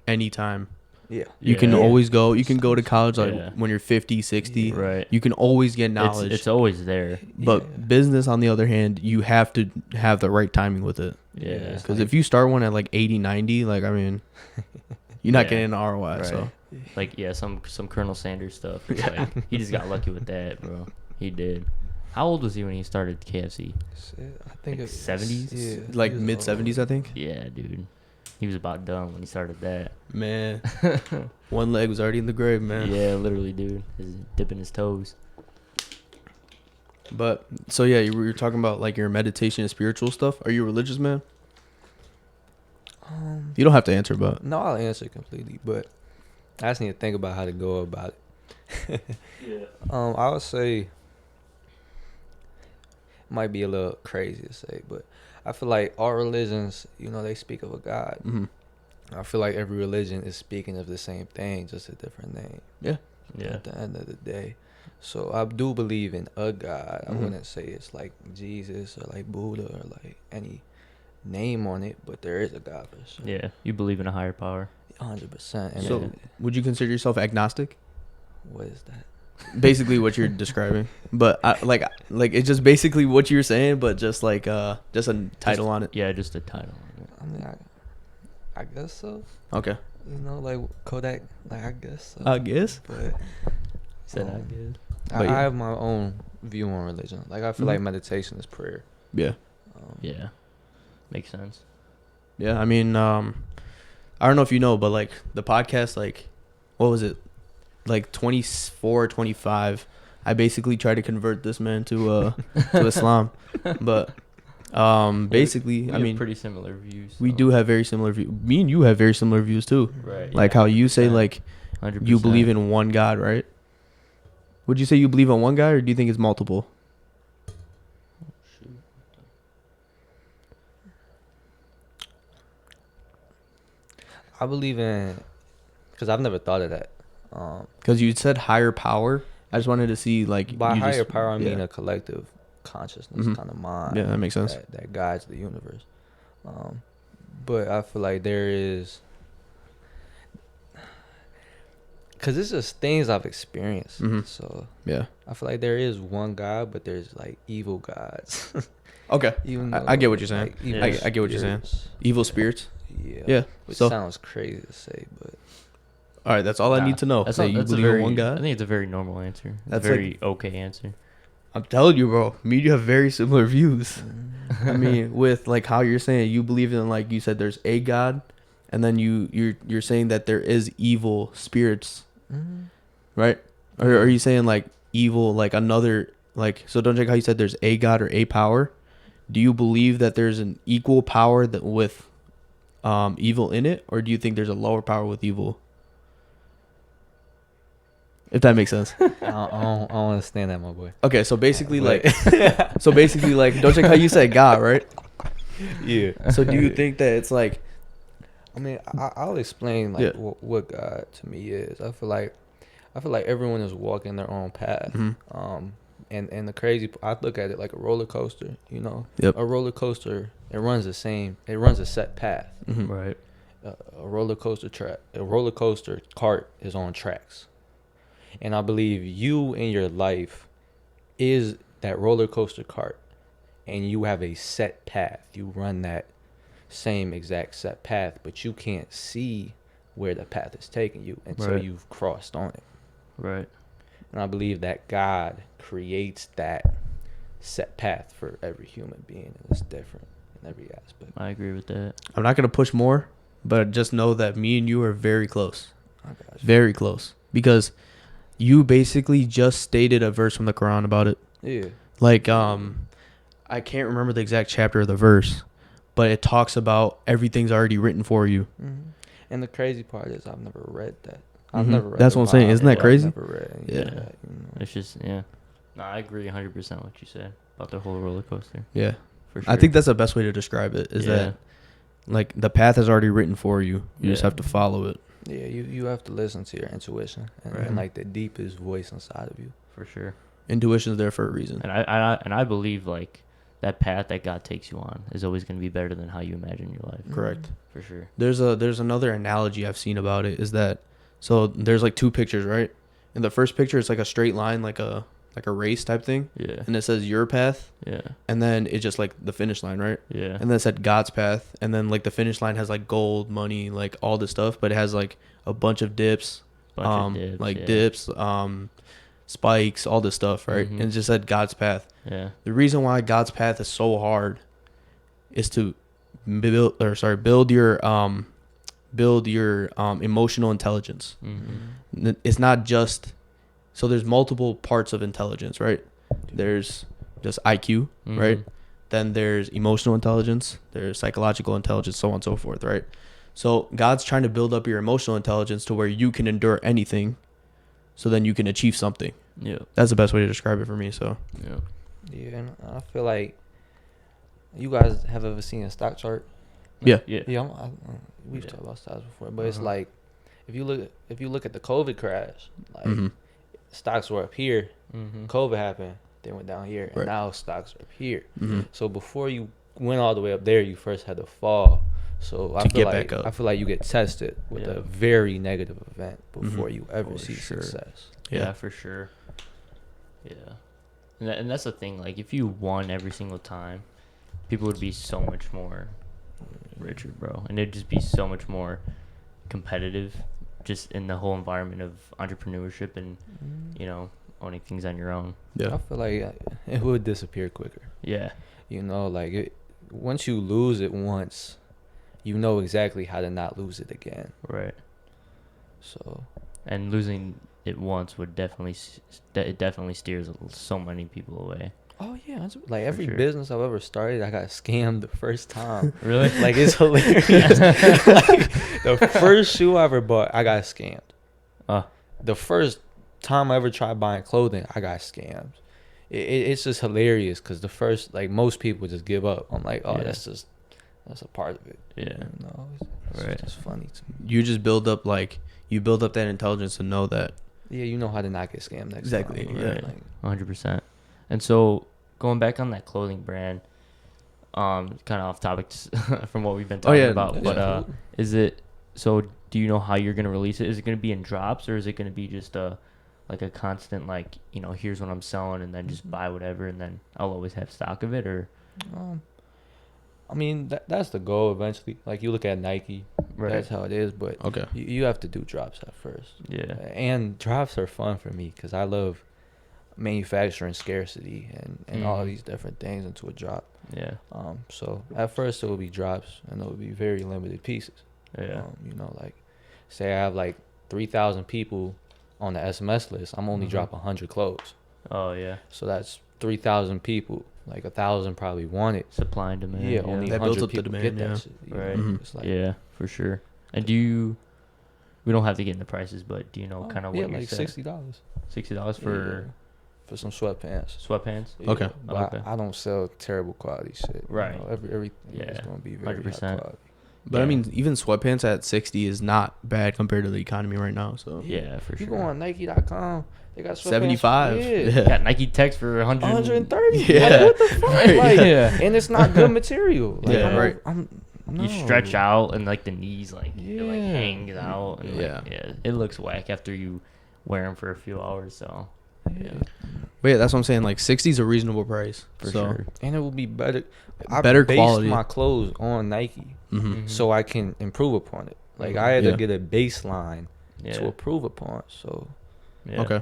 anytime.
Yeah.
You can
Yeah.
always go. You can go to college like
Yeah.
when you're 50, 60.
Right.
You can always get knowledge.
It's always there.
But business, on the other hand, you have to have the right timing with it.
Yeah.
Because if you start one at like 80, 90, like, I mean, you're not getting an ROI.
Right.
So
Like, yeah, some Colonel Sanders stuff. It's like, he just got lucky with that, bro. He did. How old was he when he started KFC?
I think
Like
it's
70s?
Yeah,
like
he was
mid 70s, I think.
Yeah, dude. He was about done when he started that.
Man, one leg was already in the grave, man.
Yeah, literally, dude. He's dipping his toes.
But so yeah, you were talking about like your meditation and spiritual stuff. Are you a religious man? You don't have to answer, but
No, I'll answer completely, but I just need to think about how to go about it.
Yeah.
I would say it might be a little crazy to say, but I feel like all religions, you know, they speak of a God. I feel like every religion is speaking of the same thing, just a different name.
yeah,
At the end of the day. So I do believe in a God. I wouldn't say it's like Jesus or like Buddha or like any name on it, but there is a God for sure.
Yeah. You believe in a higher power.
100%. And
So
then-
would you consider yourself agnostic?
what is that?
Basically, what you're describing, but like it's just basically what you're saying, but just like just a title on it.
Yeah, just a title on it.
I mean, I guess so.
Okay.
You know, like Kodak, like I guess so.
I guess.
But
Said I
Um,
did.
But
I
yeah.
have my own view on religion. Like, I feel like meditation is prayer.
Yeah.
Yeah. Makes sense.
Yeah. I mean, I don't know if you know, but like the podcast, like, what was it? Like 24, 25. I basically tried to convert this man to Islam, but basically,
We
I
have
mean,
pretty similar views.
we
so-
do have very similar views. Me and you have very similar views too.
Right.
Like how you say like
100%.
you believe in one God, right? Would you say you believe in one God, or do you think it's multiple?
Shoot.
I believe in, because I've never thought of that.
Because you said higher power. I just wanted to see like
By
you
higher
just,
power, I mean
yeah.
a collective consciousness
Mhm.
kind of mind.
Yeah, that makes sense.
That guides the universe. But I feel like there is, because it's just things I've experienced.
Mhm.
So
Yeah.
I feel like there is one God, but there's like evil gods.
Okay.
Even
I get what you're saying.
like, evil
I
get what you're saying.
spirits.
Evil spirits.
Yeah.
Yeah.
Which
So
sounds crazy to say, but
all right, that's all I
Nah,
need to know.
That's,
That
not,
you
that's a
believe
very,
in one
I
God.
think it's a very normal answer. It's
That's
a very okay answer.
I'm telling you, bro. Me and you have very similar views. I mean, with like how you're saying you believe in, like you said, there's a God, and then you're saying that there is evil spirits, right? Or are you saying like evil, like another, like, so don't check how you said there's a God or a power? Do you believe that there's an equal power that with evil in it, or do you think there's a lower power with evil? If that makes sense.
I don't understand that, my boy.
Okay, so basically
But-
like don't check how you said God, right?
Yeah.
So do you think that it's like,
I mean, I'll explain like
Yeah.
what God to me is. I feel like everyone is walking their own path.
Mhm.
And the crazy, I look at it like a roller coaster. You know,
Yep.
a roller coaster, it runs a set path.
Mhm.
Right.
A roller coaster cart is on tracks, and I believe you in your life is that roller coaster cart, and you have a set path. You run that same exact set path, but you can't see where the path is taking you until
Right.
you've crossed on it.
Right.
And I believe that God creates that set path for every human being, and it's different in every aspect.
I agree with that.
I'm not gonna push more, but just know that me and you are very close,
I got you.
very close, because you basically just stated a verse from the Quran about it.
Yeah.
Like I can't remember the exact chapter of the verse, but it talks about everything's already written for you.
And the crazy part is I've never read that.
Mhm. That's what I'm saying. Isn't that
Yeah.
crazy?
I've never read any
Yeah.
of that, you know.
It's just, yeah. No, I agree 100% what you said about the whole roller coaster.
Yeah.
For sure.
I think that's the best way to describe it. Is that like the path is already written for you. You just
Yeah.
have to follow it.
Yeah, you have to listen to your intuition and,
Right.
and like the deepest voice inside of you.
for sure.
Intuition's there for a reason.
And I believe like that path that God takes you on is always going to be better than how you imagine your life.
Correct.
For sure.
There's another analogy I've seen about it, is that so there's like two pictures, right? In the first picture it's like a straight line, like a race type thing,
Yeah.
and it says your path,
Yeah.
and then it's just like the finish line, right?
Yeah.
And then it said God's path, and then like the finish line has like gold, money, like all this stuff, but it has like a bunch of dips,
Bunch of dips.
like
yeah.
dips, spikes, all this stuff, right?
Mhm.
And it just said God's path.
Yeah.
The reason why God's path is so hard is to build your emotional intelligence.
Mm-hmm.
It's not just, so there's multiple parts of intelligence, right? There's just IQ, right?
Mhm.
Then there's emotional intelligence, there's psychological intelligence, so on and so forth, right? So God's trying to build up your emotional intelligence to where you can endure anything, so then you can achieve something.
Yeah.
That's the best way to describe it for me. So
Yeah.
Yeah, and I feel like you guys have ever seen a stock chart?
yeah,
Yeah.
Yeah, we've
Yeah.
talked about stocks before, but it's
Uh-huh.
like if you look at the COVID crash, like
Mhm.
stocks were up here,
Mm-hmm.
COVID happened, they went down here, and
Right.
now stocks are up here.
Mhm.
So before you went all the way up there, you first had to fall. So I
To
feel
get
like
back up.
I feel like you get tested with
Yeah.
a very negative event before
Mhm.
you ever
For
see
sure.
success.
Yeah,
Yeah.
for sure. Yeah. And that's the thing. Like, if you won every single time, people would be so much more richer, bro. And it'd just be so much more competitive just in the whole environment of entrepreneurship and, you know, owning things on your own.
I
yeah,
feel like it would disappear quicker.
Yeah.
You know, like once you lose it once, you know exactly how to not lose it again.
Right.
So
And losing it once would definitely, it definitely steers so many people away.
oh yeah, like every
sure.
business I've ever started, I got scammed the first time.
Really?
Like it's hilarious. Like, the first shoe I ever bought, I got scammed.
Uh,
The first time I ever tried buying clothing, I got scammed. It's just hilarious because the first, like, most people just give up. I'm like, oh,
Yeah.
that's a part of it.
Yeah.
You know, it's
Right.
just funny to me.
You just build up that intelligence to know that.
Yeah, you know how to not get scammed next
Exactly,
time.
yeah.
Like,
100%. And so going back on that clothing brand, kind of off topic from what we've been talking about,
that's
but
cool.
is it, so do you know how you're going to release it? Is it going to be in drops, or is it going to be just a constant, like, here's what I'm selling, and then just buy whatever, and then I'll always have stock of it? Or
I mean, that's the goal eventually. Like, you look at Nike, that's how it is, but
Okay.
you have to do drops at first.
Yeah.
And drops are fun for me because I love manufacturing scarcity and all of these different things into a drop.
Yeah.
So at first it will be drops, and it will be very limited pieces.
Yeah.
Like, say I have like 3,000 people on the SMS list, I'm only dropping 100 clothes.
Oh yeah.
So that's 3,000 people. Like 1,000 probably want it.
Supply and demand.
Yeah, only
That
100
builds up the
people
demand,
get that
yeah.
shit. You
Right.
know?
Mhm.
It's like,
Yeah, for sure. And we don't have to get into prices, but do you know kind of what
yeah,
you're
like
saying?
$60.
$60 for
For some sweatpants.
sweatpants?
Yeah,
Okay.
But
Okay.
I don't sell terrible quality shit.
Right.
Everything
Yeah,
is going to be very
100%.
high quality.
But I
Yeah.
mean, even sweatpants at 60 is not bad compared to the economy right now. So
Yeah, for
You
sure.
go on Nike.com, they got sweatpants.
75.
Yeah.
Got Nike Techs for 100.
130.
Yeah.
Like, what the fuck? Like,
Yeah.
And it's not good material. Like,
Yeah, right.
You stretch out and like the knees it
Yeah.
hangs out, and
Yeah.
it looks whack after you wear them for a few hours. So
Yeah.
But yeah, that's what I'm saying. Like 60 is a reasonable price.
for
so,
sure.
And it will be better. I
Better
based
quality.
my clothes on Nike
Mhm.
so I can improve upon it. Like, I had
Yeah.
to get a baseline
Yeah.
to improve upon. So
Yeah.
Okay.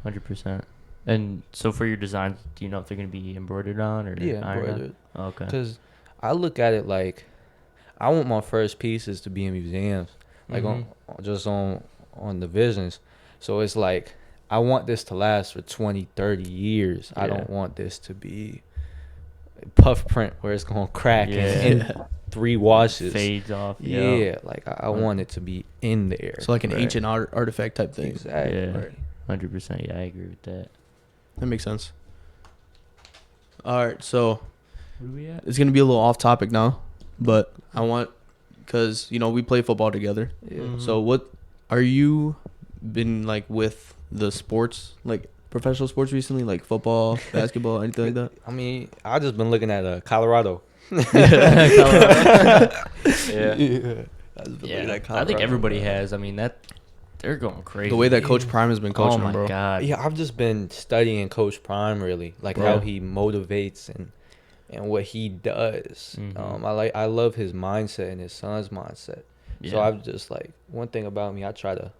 100%. And so for your designs, do you know if they're gonna be embroidered on or
yeah,
ironed on?
embroidered.
Okay.
Because I look at it like I want my first pieces to be in museums, like on the visions. So it's like I want this to last for 20, 30 years. I
Yeah.
don't want this to be puff print where it's gonna crack
Yeah.
in 3 washes.
Fades off.
Yeah, like I want it to be in there.
So like an
Right.
ancient artifact type thing.
Exactly.
Yeah.
Right.
100%. Yeah, I agree with that.
That makes sense. All right, so
Where are we at?
it's gonna be a little off topic now, but I want, cause we play football together.
Yeah.
Mhm.
So what are you been like with the sports, like professional sports recently, like football, basketball, anything like that?
I mean, I just been looking at Colorado.
Yeah.
I just been
Yeah.
looking at
I think
Colorado,
everybody
bro.
has. I mean, they're going crazy.
The way that Coach Prime has been
Oh
coaching
my
them, bro.
god.
Yeah, I've just been studying Coach Prime really, like
Bro.
how he motivates and what he does.
Mhm.
I love his mindset and his son's mindset. So
Yeah.
I've just like, one thing about me, I try to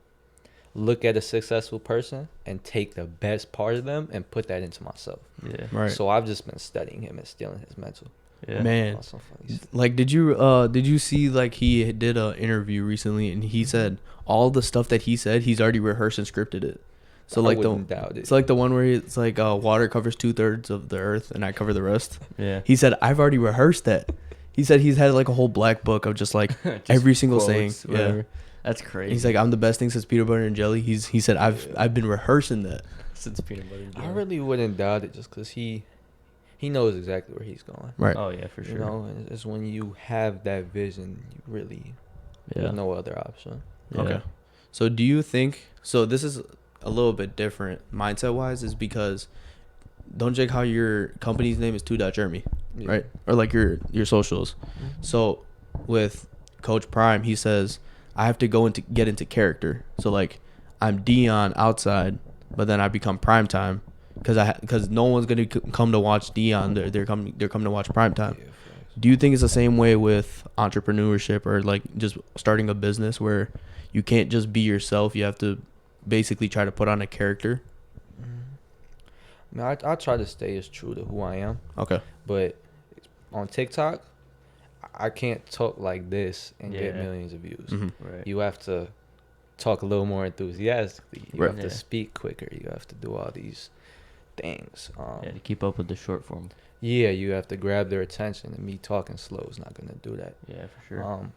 look at a successful person and take the best part of them and put that into myself.
Yeah.
Right.
So I've just been studying him and stealing his mental.
Yeah.
Man,
On some funny stuff.
like did you see like he did a interview recently and he said all the stuff that he said he's already rehearsed and scripted it. So
I
like
wouldn't doubt it.
it's like the one where it's like water covers 2/3 of the earth and I cover the rest.
Yeah.
He said I've already rehearsed that. He said he's had like a whole black book of just like
Just
every single
quotes,
saying.
whatever.
Yeah.
That's crazy.
He's like I'm the best thing since peanut butter and jelly. He said I've been rehearsing that.
since peanut butter. and
I
jelly.
really wouldn't doubt it just because he knows exactly where he's going.
Right.
Oh yeah, for
You
sure.
know, and it's when you have that vision, you really,
Yeah.
there's no other option.
Yeah.
Okay. So do you think so this is a little bit different mindset wise is because don't check how your company's name is 2.jeremy,
Yeah.
right? Or like your socials.
Mhm.
So with Coach Prime, he says I have to get into character. So like I'm Dion outside, but then I become prime time because no one's gonna come to watch Dion. They're coming to watch prime time.
Yeah, facts.
Do you think it's the same way with entrepreneurship or like just starting a business where you can't just be yourself? You have to basically try to put on a character.
I mean, I try to stay as true to who I am,
Okay.
but on TikTok, I can't talk like this and get
Yeah.
millions of views.
Hmm.
Right.
You have to talk a little more enthusiastically. You
Right.
have
Yeah.
to speak quicker. You have to do all these things.
Yeah, to keep up with the short form.
Yeah, you have to grab their attention, and me talking slow is not gonna do that.
Yeah, for sure.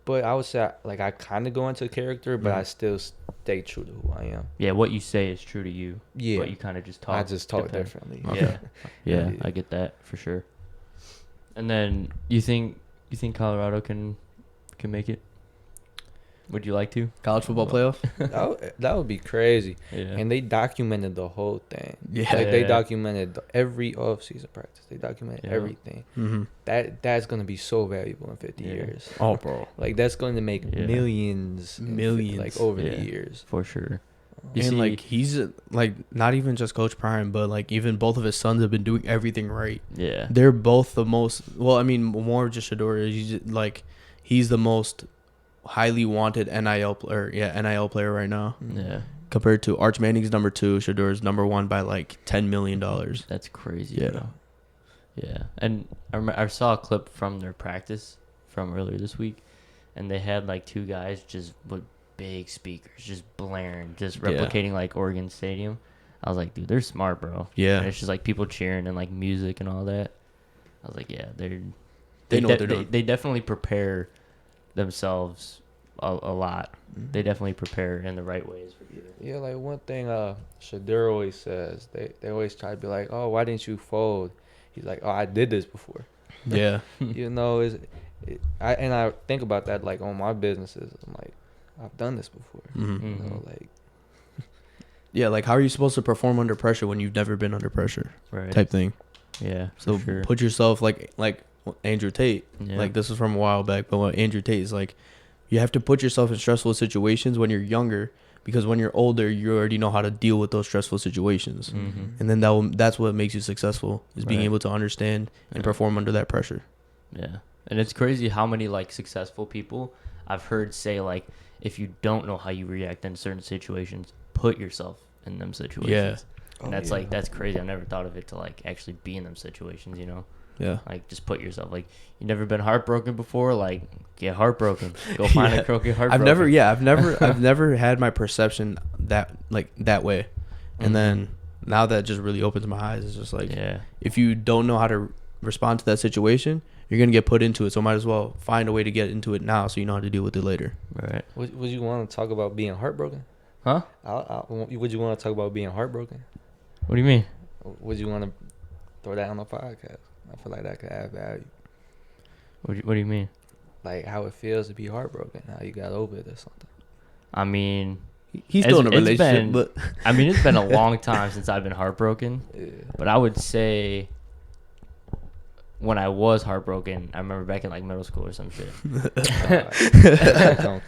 but I would say I kind of go into character, but
Mm.
I still stay true to who I am.
Yeah, what you say is true to you.
Yeah,
But you kind of just talk.
I just talk
depend-
differently.
Yeah. Yeah,
Yeah.
I get that for sure. And then you think Colorado can make it? Would you like to?
College football playoff.
That would be crazy.
Yeah.
And they documented the whole thing.
Yeah.
Like they
Yeah.
documented every off-season practice. They documented
Yeah.
everything.
Mm-hmm.
That's gonna be so valuable in 50
Yeah.
years.
Oh, bro.
Like that's going to make
Yeah.
millions,
Millions.
like over
Yeah.
the years.
For sure. You
And
see-
like he's like not even just Coach Prime, but like even both of his sons have been doing everything right.
Yeah.
They're both the most. Well, I mean, more just Shador. He's the most highly wanted NIL player right now.
Yeah.
Compared to Arch Manning's number 2, Shador's number 1 by like $10 million.
That's crazy.
Yeah.
Bro. Yeah. And I saw a clip from their practice from earlier this week, and they had like 2 guys just with big speakers, just blaring, just
Yeah.
replicating like Oregon Stadium. I was like, dude, they're smart, bro.
Yeah.
And it's just like people cheering and like music and all that. I was like, yeah,
They know what they're doing.
They definitely prepare themselves a lot. They definitely prepare in the right ways for either.
Yeah, like one thing Shador always says, they always try to be like, oh, why didn't you fold? He's like, oh, I did this before.
Yeah.
You know, I think about that like on my businesses. I'm like, I've done this before.
Mm-hmm.
You know,
Mhm.
like
Yeah, like how are you supposed to perform under pressure when you've never been under pressure?
Right.
Type thing.
Yeah.
So
for sure.
put yourself like Andrew Tate.
Yeah.
Like this was from a while back, but what Andrew Tate is like, you have to put yourself in stressful situations when you're younger, because when you're older, you already know how to deal with those stressful situations,
Mhm.
and then that's what makes you successful, is being
Right.
able to understand and
Yeah.
perform under that pressure.
Yeah. And it's crazy how many like successful people I've heard say like, if you don't know how you react in certain situations, put yourself in them situations. And that's like, that's crazy. I never thought of it to like actually be in them situations, you know?
Yeah.
Like just put yourself, like, you never been heartbroken before, like get heartbroken. Go find
Yeah.
a croaky heartbroken.
I've never had my perception that way, and
Mhm.
then now that just really opens my eyes. It's just like,
Yeah.
if you don't know how to respond to that situation, you're gonna get put into it. So might as well find a way to get into it now, so you know how to deal with it later.
Right.
would you want to talk about being heartbroken?
Huh?
Would you want to talk about being heartbroken?
What do you mean?
Would you want to throw that on the podcast? I feel like that could add value.
What do you mean?
Like how it feels to be heartbroken, how you got over it or something.
I mean,
He's still in a
It's
relationship,
been-
but
I mean, it's been a long time since I've been heartbroken,
Yeah.
but I would say when I was heartbroken, I remember back in like middle school or some shit.
Don't count.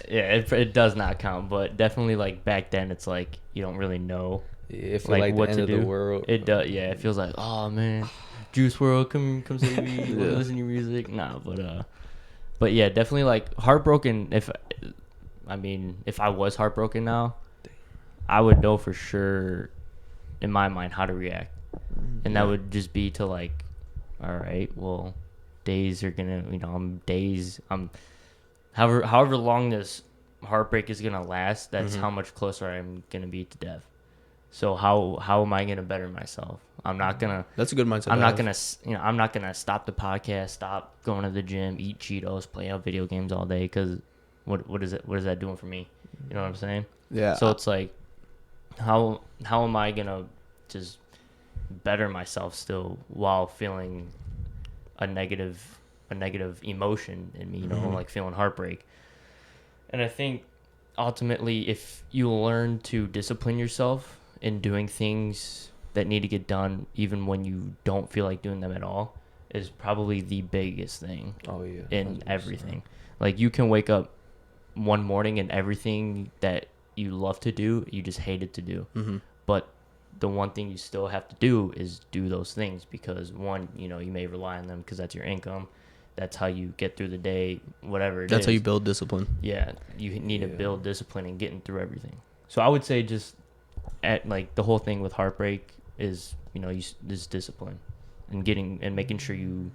Yeah, it does not count, but definitely like back then, it's like you don't really know.
Yeah, it feels
Like,
like,
what
the
to
end of
do.
the world.
It does, yeah. It feels like, oh man, Juice World, come save me. You wanna
Yeah.
listen to your music? Nah, but yeah, definitely like heartbroken. If I was heartbroken now, I would know for sure, in my mind, how to react, and that would just be to like, all right, well, days are gonna, I'm however long this heartbreak is gonna last, that's
Mhm.
how much closer I'm gonna be to death. So how am I gonna better myself? I'm not gonna
that's a good mindset.
I'm
to
not
have.
gonna I'm not gonna stop the podcast, stop going to the gym, eat Cheetos, play out video games all day, because what is that doing for me? You know what I'm saying?
Yeah.
So it's like, how am I gonna just better myself still while feeling a negative emotion in me,
Mhm.
like feeling heartbreak. And I think ultimately, if you learn to discipline yourself in doing things that need to get done, even when you don't feel like doing them at all, is probably the biggest thing
Oh yeah.
in
100%.
everything. Like you can wake up one morning and everything that you love to do, you just hated to do.
Mhm.
But the one thing you still have to do is do those things, because one, you may rely on them because that's your income. That's how you get through the day, whatever it is.
That's how you build discipline.
Yeah, you need to
Yeah.
build discipline and getting through everything. So I would say just at like the whole thing with heartbreak is, this discipline and making sure you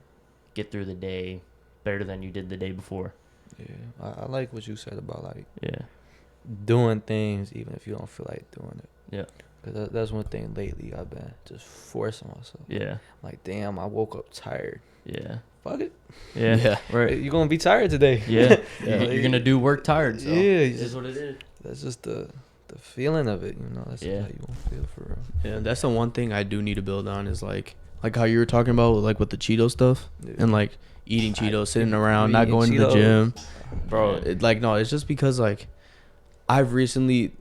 get through the day better than you did the day before.
Yeah, I like what you said about like
Yeah.
doing things even if you don't feel like doing it.
Yeah.
Cause that's one thing lately I've been just forcing myself.
Yeah.
Like, damn, I woke up tired.
Yeah.
Fuck it.
Yeah.
Yeah.
Right.
You're gonna be tired today.
Yeah.
Yeah.
You're gonna do work tired. So
Yeah,
it
it's
is
just-
what it is.
That's just the feeling of it, you know. That's
Yeah.
just how you gonna feel for real.
Yeah, that's the one thing I do need to build on is like how you were talking about like with the Cheeto stuff
Yeah.
and like eating Cheetos, sitting
I-
around, not
eating
going to the
Cheetos.
gym.
Bro,
Like no, it's just because like I've recently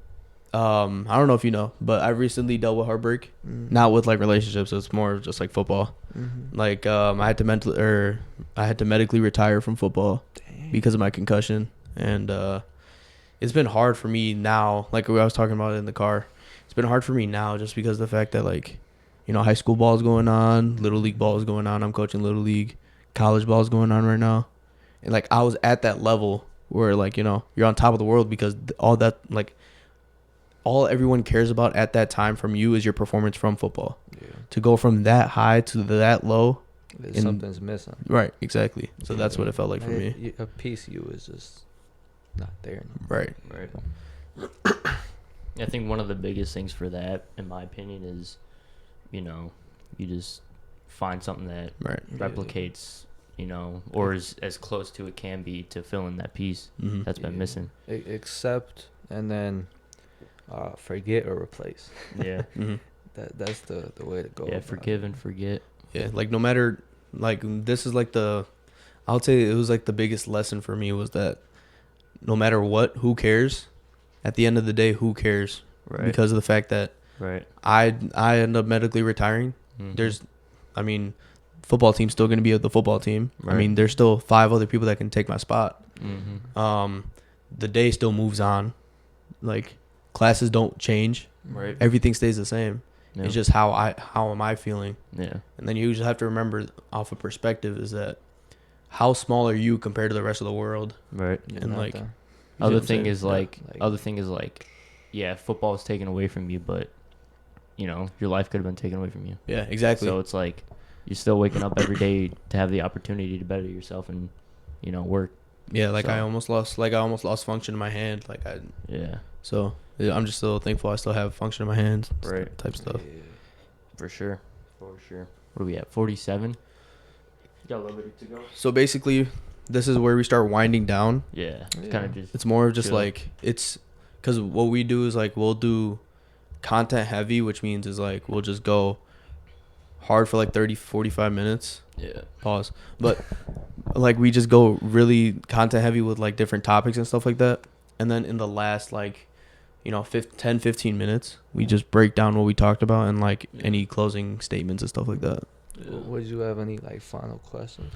I don't know if you know, but I've recently dealt with heartbreak.
Mhm.
Not with like relationships, it's more of just like football.
Mhm.
Like I had to medically retire from football
Dang.
because of my concussion, and it's been hard for me now, like I was talking about in the car. It's been hard for me now just because of the fact that like, you know, high school ball is going on, little league ball is going on. I'm coaching little league, college ball is going on right now. And like I was at that level where like, you know, you're on top of the world because all that like all everyone cares about at that time from you is your performance from football.
Yeah.
To go from that high to that low, in-
Something's missing.
right, exactly. So that's what it felt like for me.
A piece of you is just not there.
Right.
right. I think one of the biggest things for that, in my opinion, is, you know, you just find something that
Right.
replicates, you know, or is as close to it can be to fill in that piece
Mm-hmm.
that's been
Yeah.
missing.
Accept and then forget or replace.
Yeah.
Mm-hmm.
That's the way to go.
Yeah.
about
Forgive
it.
and forget.
Yeah, like no matter, like this is like I would say it was like the biggest lesson for me was that no matter what, who cares? At the end of the day, who cares?
Right.
Because of the fact that
right.
I end up medically retiring.
Mhm.
There's, I mean, football team's still going to be the football team. I
Right.
mean, there's still 5 other people that can take my spot.
Mhm.
The day still moves on. Like classes don't change.
Right.
Everything stays the same.
Yeah.
It's just how am I feeling?
Yeah.
And then you just have to remember off of perspective is that how small are you compared to the rest of the world?
Right.
You're
and,
not
like,
the-
You see
Other
what I'm
thing
saying?
is
Yeah,
like, yeah, football is taken away from you, but you know, your life could have been taken away from you.
Yeah, exactly.
So it's like you're still waking up every day to have the opportunity to better yourself and, you know, work.
yeah, like
so-
I almost lost function in my hand.
Yeah,
So yeah, I'm just still thankful I still have function in my hands.
Right.
Type stuff.
Yeah.
for sure. For sure. What are we at? 47? Got a little bit to go.
So basically, this is where we start winding down.
Yeah. It's
Yeah.
kind of just
It's more of just
Chill.
like it's because what we do is like we'll do content heavy, which means is like we'll just go hard for like 30-45 minutes.
yeah.
Pause. But like we just go really content heavy with like different topics and stuff like that. And then in the last like, you know, 10-15 minutes, we just break down what we talked about and like
Yeah.
any closing statements and stuff like that.
Would you have any like final questions?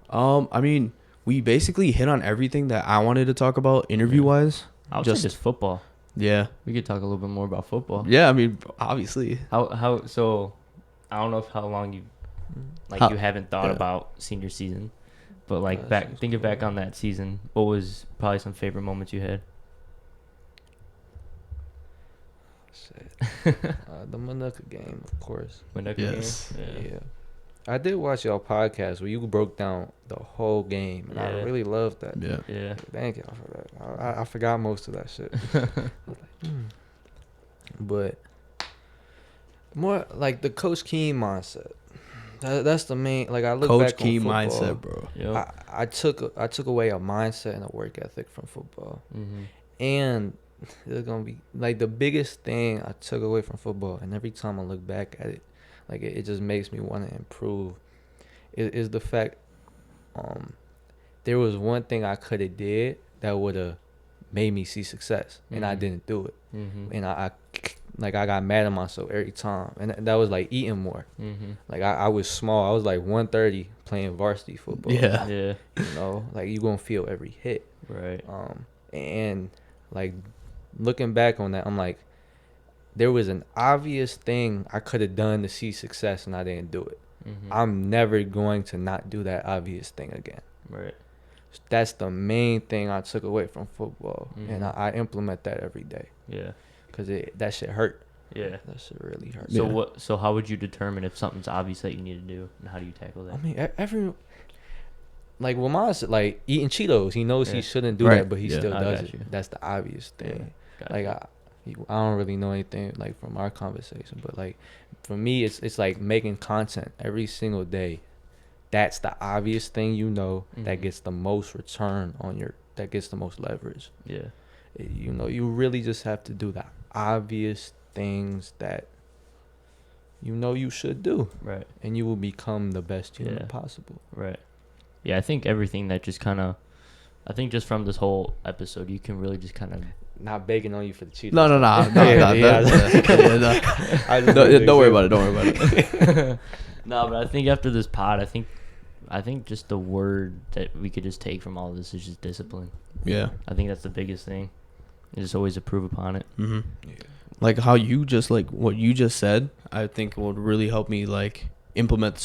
I mean, we basically hit on everything that I wanted to talk about interview wise.
I would
Just-
say just football.
Yeah.
We could talk a little bit more about football.
Yeah, I mean, obviously.
So I don't know if how long you like
How-
you haven't thought
yeah.
about senior season, but like
That seems
thinking
cool.
back on that season, what was probably some favorite moments you had?
Shit. The Manuka game, of course.
When that
Yes.
game?
Yeah. I did watch y'all podcast where you broke down the whole game, and I
Yeah.
really loved that.
Yeah.
Yeah.
Thank y'all for that. I forgot most of that shit. But more like the Coach Keem mindset. That's the main. Like I look
Coach
back
Key
on football,
mindset, bro.
Yep.
I took away a mindset and a work ethic from football,
Mm-hmm.
and it's gonna be like the biggest thing I took away from football. And every time I look back at it, like it just makes me want to improve. Is the fact, there was one thing I could have did that would have made me see success, and I
Mhm.
didn't do it.
Mm-hmm.
And I got mad at myself every time, and that was like eating more.
Mm-hmm.
Like I was small. I was like 130 playing varsity football.
Yeah.
Yeah.
You know, like you gonna feel every hit.
Right.
And like looking back on that, I'm like, there was an obvious thing I could have done to see success, and I didn't do it.
Mm-hmm.
I'm never going to not do that obvious thing again.
Right.
That's the main thing I took away from football, and
Mhm.
I implement that every day,
Yeah.
because that shit hurt.
Yeah.
That shit really hurt.
So
Yeah.
So how would you determine if something's obvious that you need to do, and how do you tackle that?
I mean, every like with mine, like eating Cheetos, he knows
Yeah.
he shouldn't do
Right.
that, but he
Yeah.
still
I
does
got
it.
you.
That's the obvious thing.
Gotcha.
Like I don't really know anything like from our conversation, but like for me, it's like making content every single day. That's the obvious thing, that gets the most return on that gets the most leverage.
Yeah.
You really just have to do the obvious things that you should do,
Right.
and you will become the best human possible.
Right. Yeah, I think everything that just kind of, I think just from this whole episode, you can really just kind of.
Not begging on you for the Cheetos.
No. Don't worry about it. Don't worry about it.
No, but I think after this pod, I think just the word that we could just take from all of this is just discipline.
Yeah.
I think that's the biggest thing. Just always improve upon it.
Mm-hmm. Yeah. Like how you just what you just said, I think would really help me like implement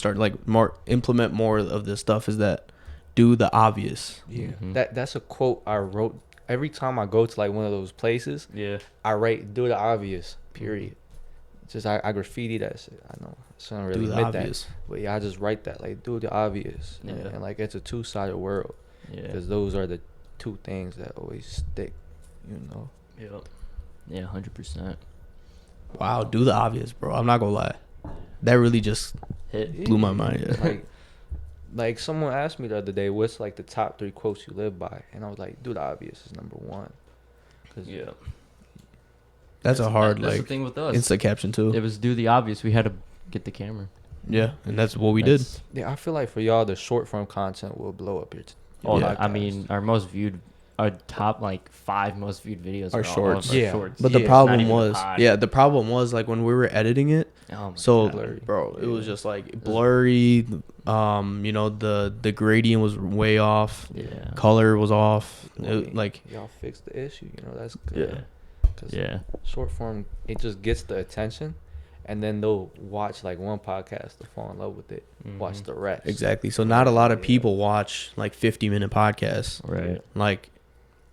more of this stuff, is that do the obvious.
Yeah. That's a quote I wrote every time I go to like one of those places.
Yeah.
I write do the obvious, period. Just I graffiti that shit. I know I don't really admit that, but yeah, I just write that like do the obvious.
Yeah.
And like it's a two-sided world.
Yeah.
Because those are the two things that always stick.
Yep. Yeah, 100%.
Wow, do the obvious, bro. I'm not gonna lie. That really just blew my mind. Yeah.
Like someone asked me the other day, what's like the top 3 quotes you live by? And I was like, do the obvious is number 1.
Yeah.
That's a hard
that's the thing with us.
Insta caption too.
It was do the obvious. We had to get the camera.
Yeah, and that's what we did.
Yeah, I feel like for y'all, the short form content will blow up
Oh, yeah. I mean, our top like 5 most viewed videos
are shorts.
Shorts.
But the problem was like when we were editing it.
Oh
so
blurry.
Bro, it was just like blurry. The gradient was way off.
Yeah.
Color was off.
Y'all fixed the issue. That's good.
Yeah.
Short form, it just gets the attention, and then they'll watch like one podcast to fall in love with it. Watch the rest.
Exactly. So not a lot of people watch like 50-minute podcasts.
Right.
Like,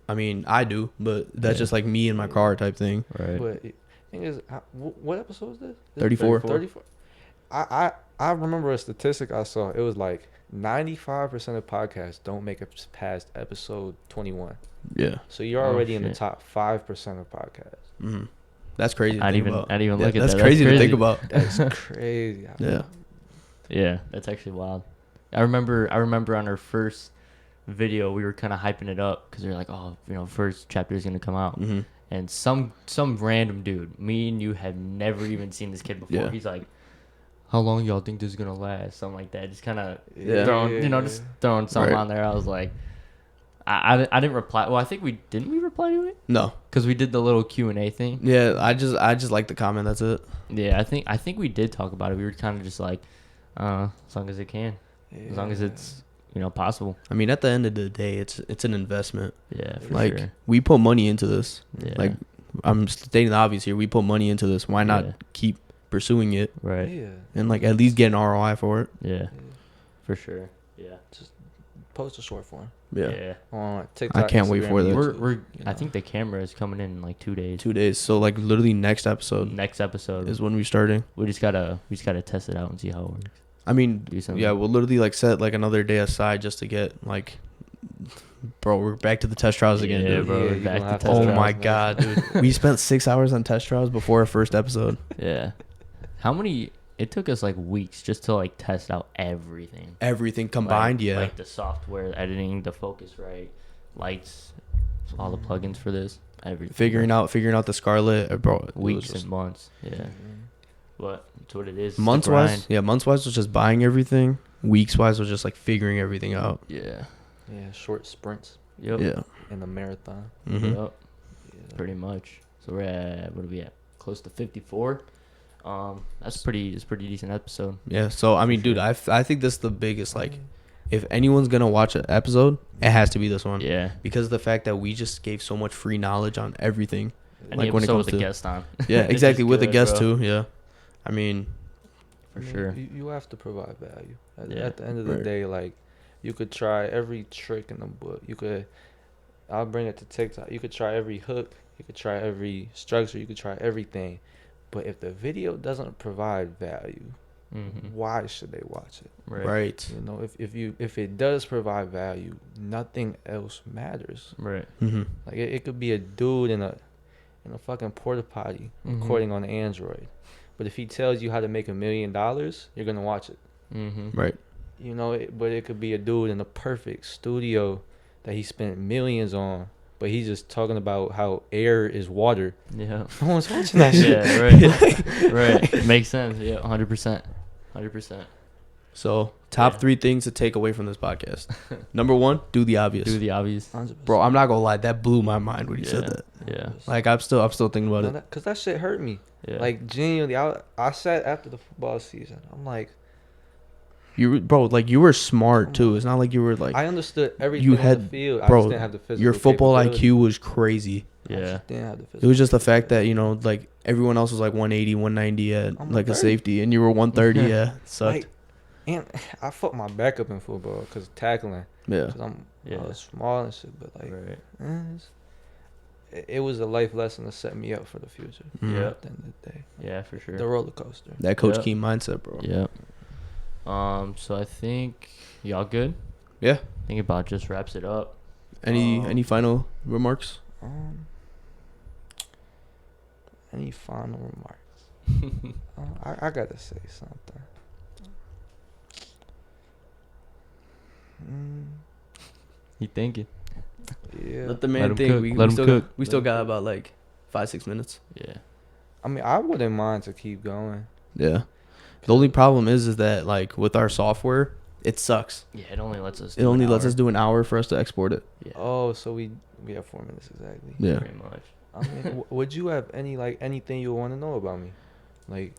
I mean, I do, but that's just like me in my car type thing.
Right.
But the thing is, what episode is this?
34.
34. I remember a statistic I saw. It was like 95% of podcasts don't make it past episode 21.
Yeah.
So you're already in the top 5% of podcasts.
Mm-hmm. That's crazy.
I didn't even look at that.
That's crazy to think about.
That's crazy.
Yeah.
Yeah, that's actually wild. I remember on our first video, we were kind of hyping it up because we were like, oh, first chapter is gonna come out, and some random dude, me and you had never even seen this kid before.
Yeah.
He's like, how long y'all think this is gonna last? Something like that. Just kind of throwing something on there. I was like, I didn't reply. Well, I think we reply to it.
No,
because we did the little Q&A thing.
Yeah, I just like the comment. That's it.
Yeah, I think we did talk about it. We were kind of just like, as long as it can, as long as it's possible.
I mean, at the end of the day, it's an investment.
Yeah, for
like
sure.
we put money into this.
Yeah.
Like I'm stating the obvious here. We put money into this. Why not keep pursuing it?
Right.
Yeah.
And like at least get an ROI for it.
Yeah. For sure. Yeah.
Just post a short form.
Yeah.
On TikTok.
I can't wait for that.
We're I think the camera is coming in like 2 days.
2 days. So like literally next episode.
Next episode
is when we're starting.
We just gotta test it out and see how it works.
I mean, yeah, we'll literally like set like another day aside just to get like, bro, we're back to the test trials again, dude.
Bro, we're back to test
trials.
trials.
Oh my god, dude. We spent 6 hours on test trials before our first episode.
Yeah. It took us like weeks just to like test out everything.
Everything combined,
like the software, editing, the Focusrite, lights, all the plugins for this, everything.
Figuring out the Scarlett, bro.
Weeks and months. Yeah. But that's what it is.
Months wise was just buying everything. Weeks wise was just like figuring everything out.
Yeah.
Yeah, short sprints.
Yep.
Yeah.
In the marathon.
Mm-hmm.
Yep. Yeah. Pretty much. So we're at, what are we at? Close to 54. That's pretty decent episode.
Yeah. So I mean, dude, I think this is the biggest, like, if anyone's gonna watch an episode, it has to be this one.
Yeah.
Because of the fact that we just gave so much free knowledge on everything.
And like when it comes to a guest on.
Yeah, exactly. With a guest too. Yeah. I mean,
for sure.
You have to provide value. At the end of the day, like, you could try every trick in the book. I'll bring it to TikTok. You could try every hook. You could try every structure. You could try everything. But if the video doesn't provide value, why should they watch it?
Right.
If it does provide value, nothing else matters.
Right.
Mm-hmm.
Like it could be a dude in in a fucking porta potty
Mhm.
recording on Android. But if he tells you how to make $1 million, you're gonna watch it.
Right.
You know, but it could be a dude in a perfect studio that he spent millions on, but he's just talking about how air is water.
Yeah.
No one's watching that shit.
Yeah, right. Right. Makes sense. Yeah, 100%. 100%.
So, top
Yeah.
3 things to take away from this podcast. Number 1, do the obvious.
Do the obvious.
100%.
Bro, I'm not gonna lie, that blew my mind when you said
Yeah.
that.
Yeah.
Like, I'm still thinking about it.
Cause that shit hurt me.
Yeah.
Like genuinely, I sat after the football season. I'm like,
You were smart too. It's not like you were like
I understood everything
you
on
had,
the field. I
bro,
just didn't have the physical.
your football
capability.
IQ was crazy.
I
Yeah.
just didn't have the
It
physical
was just the fact that,
capability.
like everyone else was like 180, 190 at
I'm
like a
130.
safety, and you were 130. Yeah, sucked.
Like, and I fucked my back up in football because of tackling.
Yeah.
Cause I
Yeah.
was small and shit, but like,
Right.
it was a life lesson to set me up for the future.
Mhm.
Yeah.
At the end of the day,
Yeah, for sure.
the roller coaster.
That Coach
Yeah.
Keem mindset, bro.
Yeah. So I think y'all good.
Yeah.
I think about just wraps it up.
Any final remarks?
Any final remarks? I gotta say something.
You thinking?
Yeah.
Let the
Let
man
him
think.
cook.
We
Let him
still
cook.
we still got about like 5-6 minutes.
Yeah.
I mean, I wouldn't mind to keep going.
Yeah. The only problem is that like with our software, it sucks.
Yeah. It only lets us.
It only lets us do an hour for us to export it.
Yeah.
Oh, so we have 4 minutes exactly.
Yeah.
Pretty much.
I mean, would you have anything you want to know about me, like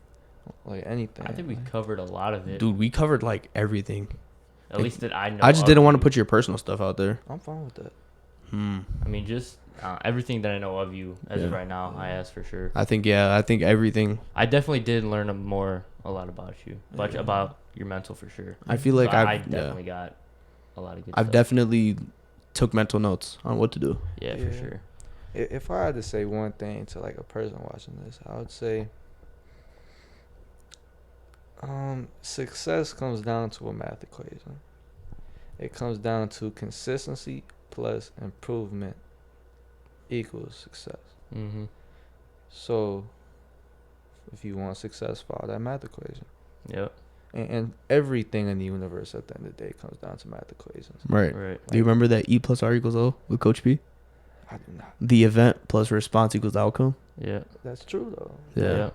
anything?
I think we
like,
covered a lot of it.
Dude, we covered like everything.
At least that I know.
I just
of
didn't want to
you.
put your personal stuff out there.
I'm fine with that.
I mean, just everything that I know of you as of
Yeah.
right now, I asked for sure.
I think everything.
I definitely did learn a lot about you, but
Yeah.
about your mental for sure.
I feel like
So I
I've
definitely got a lot of good.
I've
stuff.
definitely took mental notes on what to do.
Yeah, for
Yeah.
sure.
If I had to say one thing to like a person watching this, I would say, success comes down to a math equation. It comes down to consistency plus improvement equals success.
Mm-hmm.
So, if you want success, follow that math equation.
Yep.
And everything in the universe at the end of the day comes down to math equations.
Right.
Right.
Do you remember that E plus R equals O with Coach P?
I do not.
The event plus response equals outcome.
Yeah.
That's true though.
Yeah.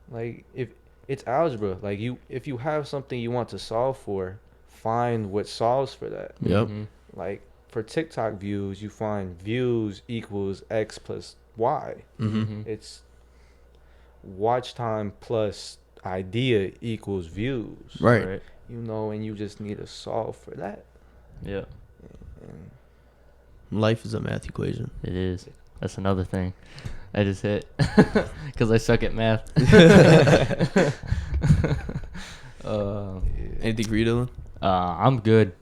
Like if it's algebra, like if you have something you want to solve for, find what solves for that.
Yep.
Mhm.
Like for TikTok views, you find views equals X plus Y.
Mm-hmm.
Mhm.
It's watch time plus idea equals views.
Right.
You know, and you just need to solve for that.
Yeah.
And
Life is a math equation.
It is. That's another thing. I just hit because I suck at math.
Anything for you, Dylan?
I'm good.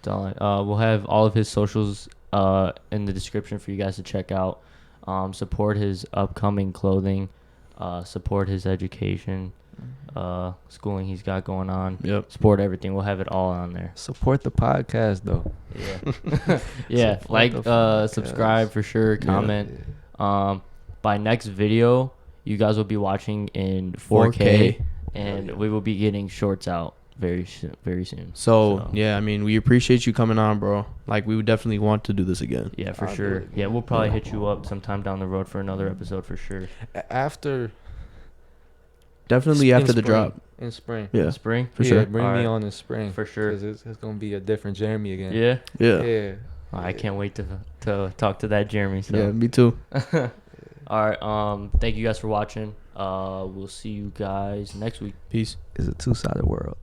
We'll have all of his socials in the description for you guys to check out. Support his upcoming clothing. Support his education. Schooling he's got going on.
Yep.
Support everything. We'll have it all on there.
support the podcast though.
Yeah. Yeah.
Support
Like,
the podcast.
subscribe for sure. Comment. By next video, you guys will be watching in 4K, and we will be getting shorts out very soon.
So, yeah, I mean, we appreciate you coming on, bro. Like, we would definitely want to do this again.
Yeah, for
I'll do
sure.
it again.
Yeah, we'll probably hit you up sometime down the road for another episode for sure.
After
Definitely
in
after the
spring.
drop.
In spring.
Yeah,
Spring?
for
Yeah,
sure.
bring me
Alright.
on in spring.
For sure.
'Cause it's gonna be a different Jeremy again.
Yeah?
Yeah.
Yeah.
I can't wait to talk to that Jeremy. So.
Yeah, me too.
All right. Thank you guys for watching. We'll see you guys next week.
Peace.
It's a two-sided world.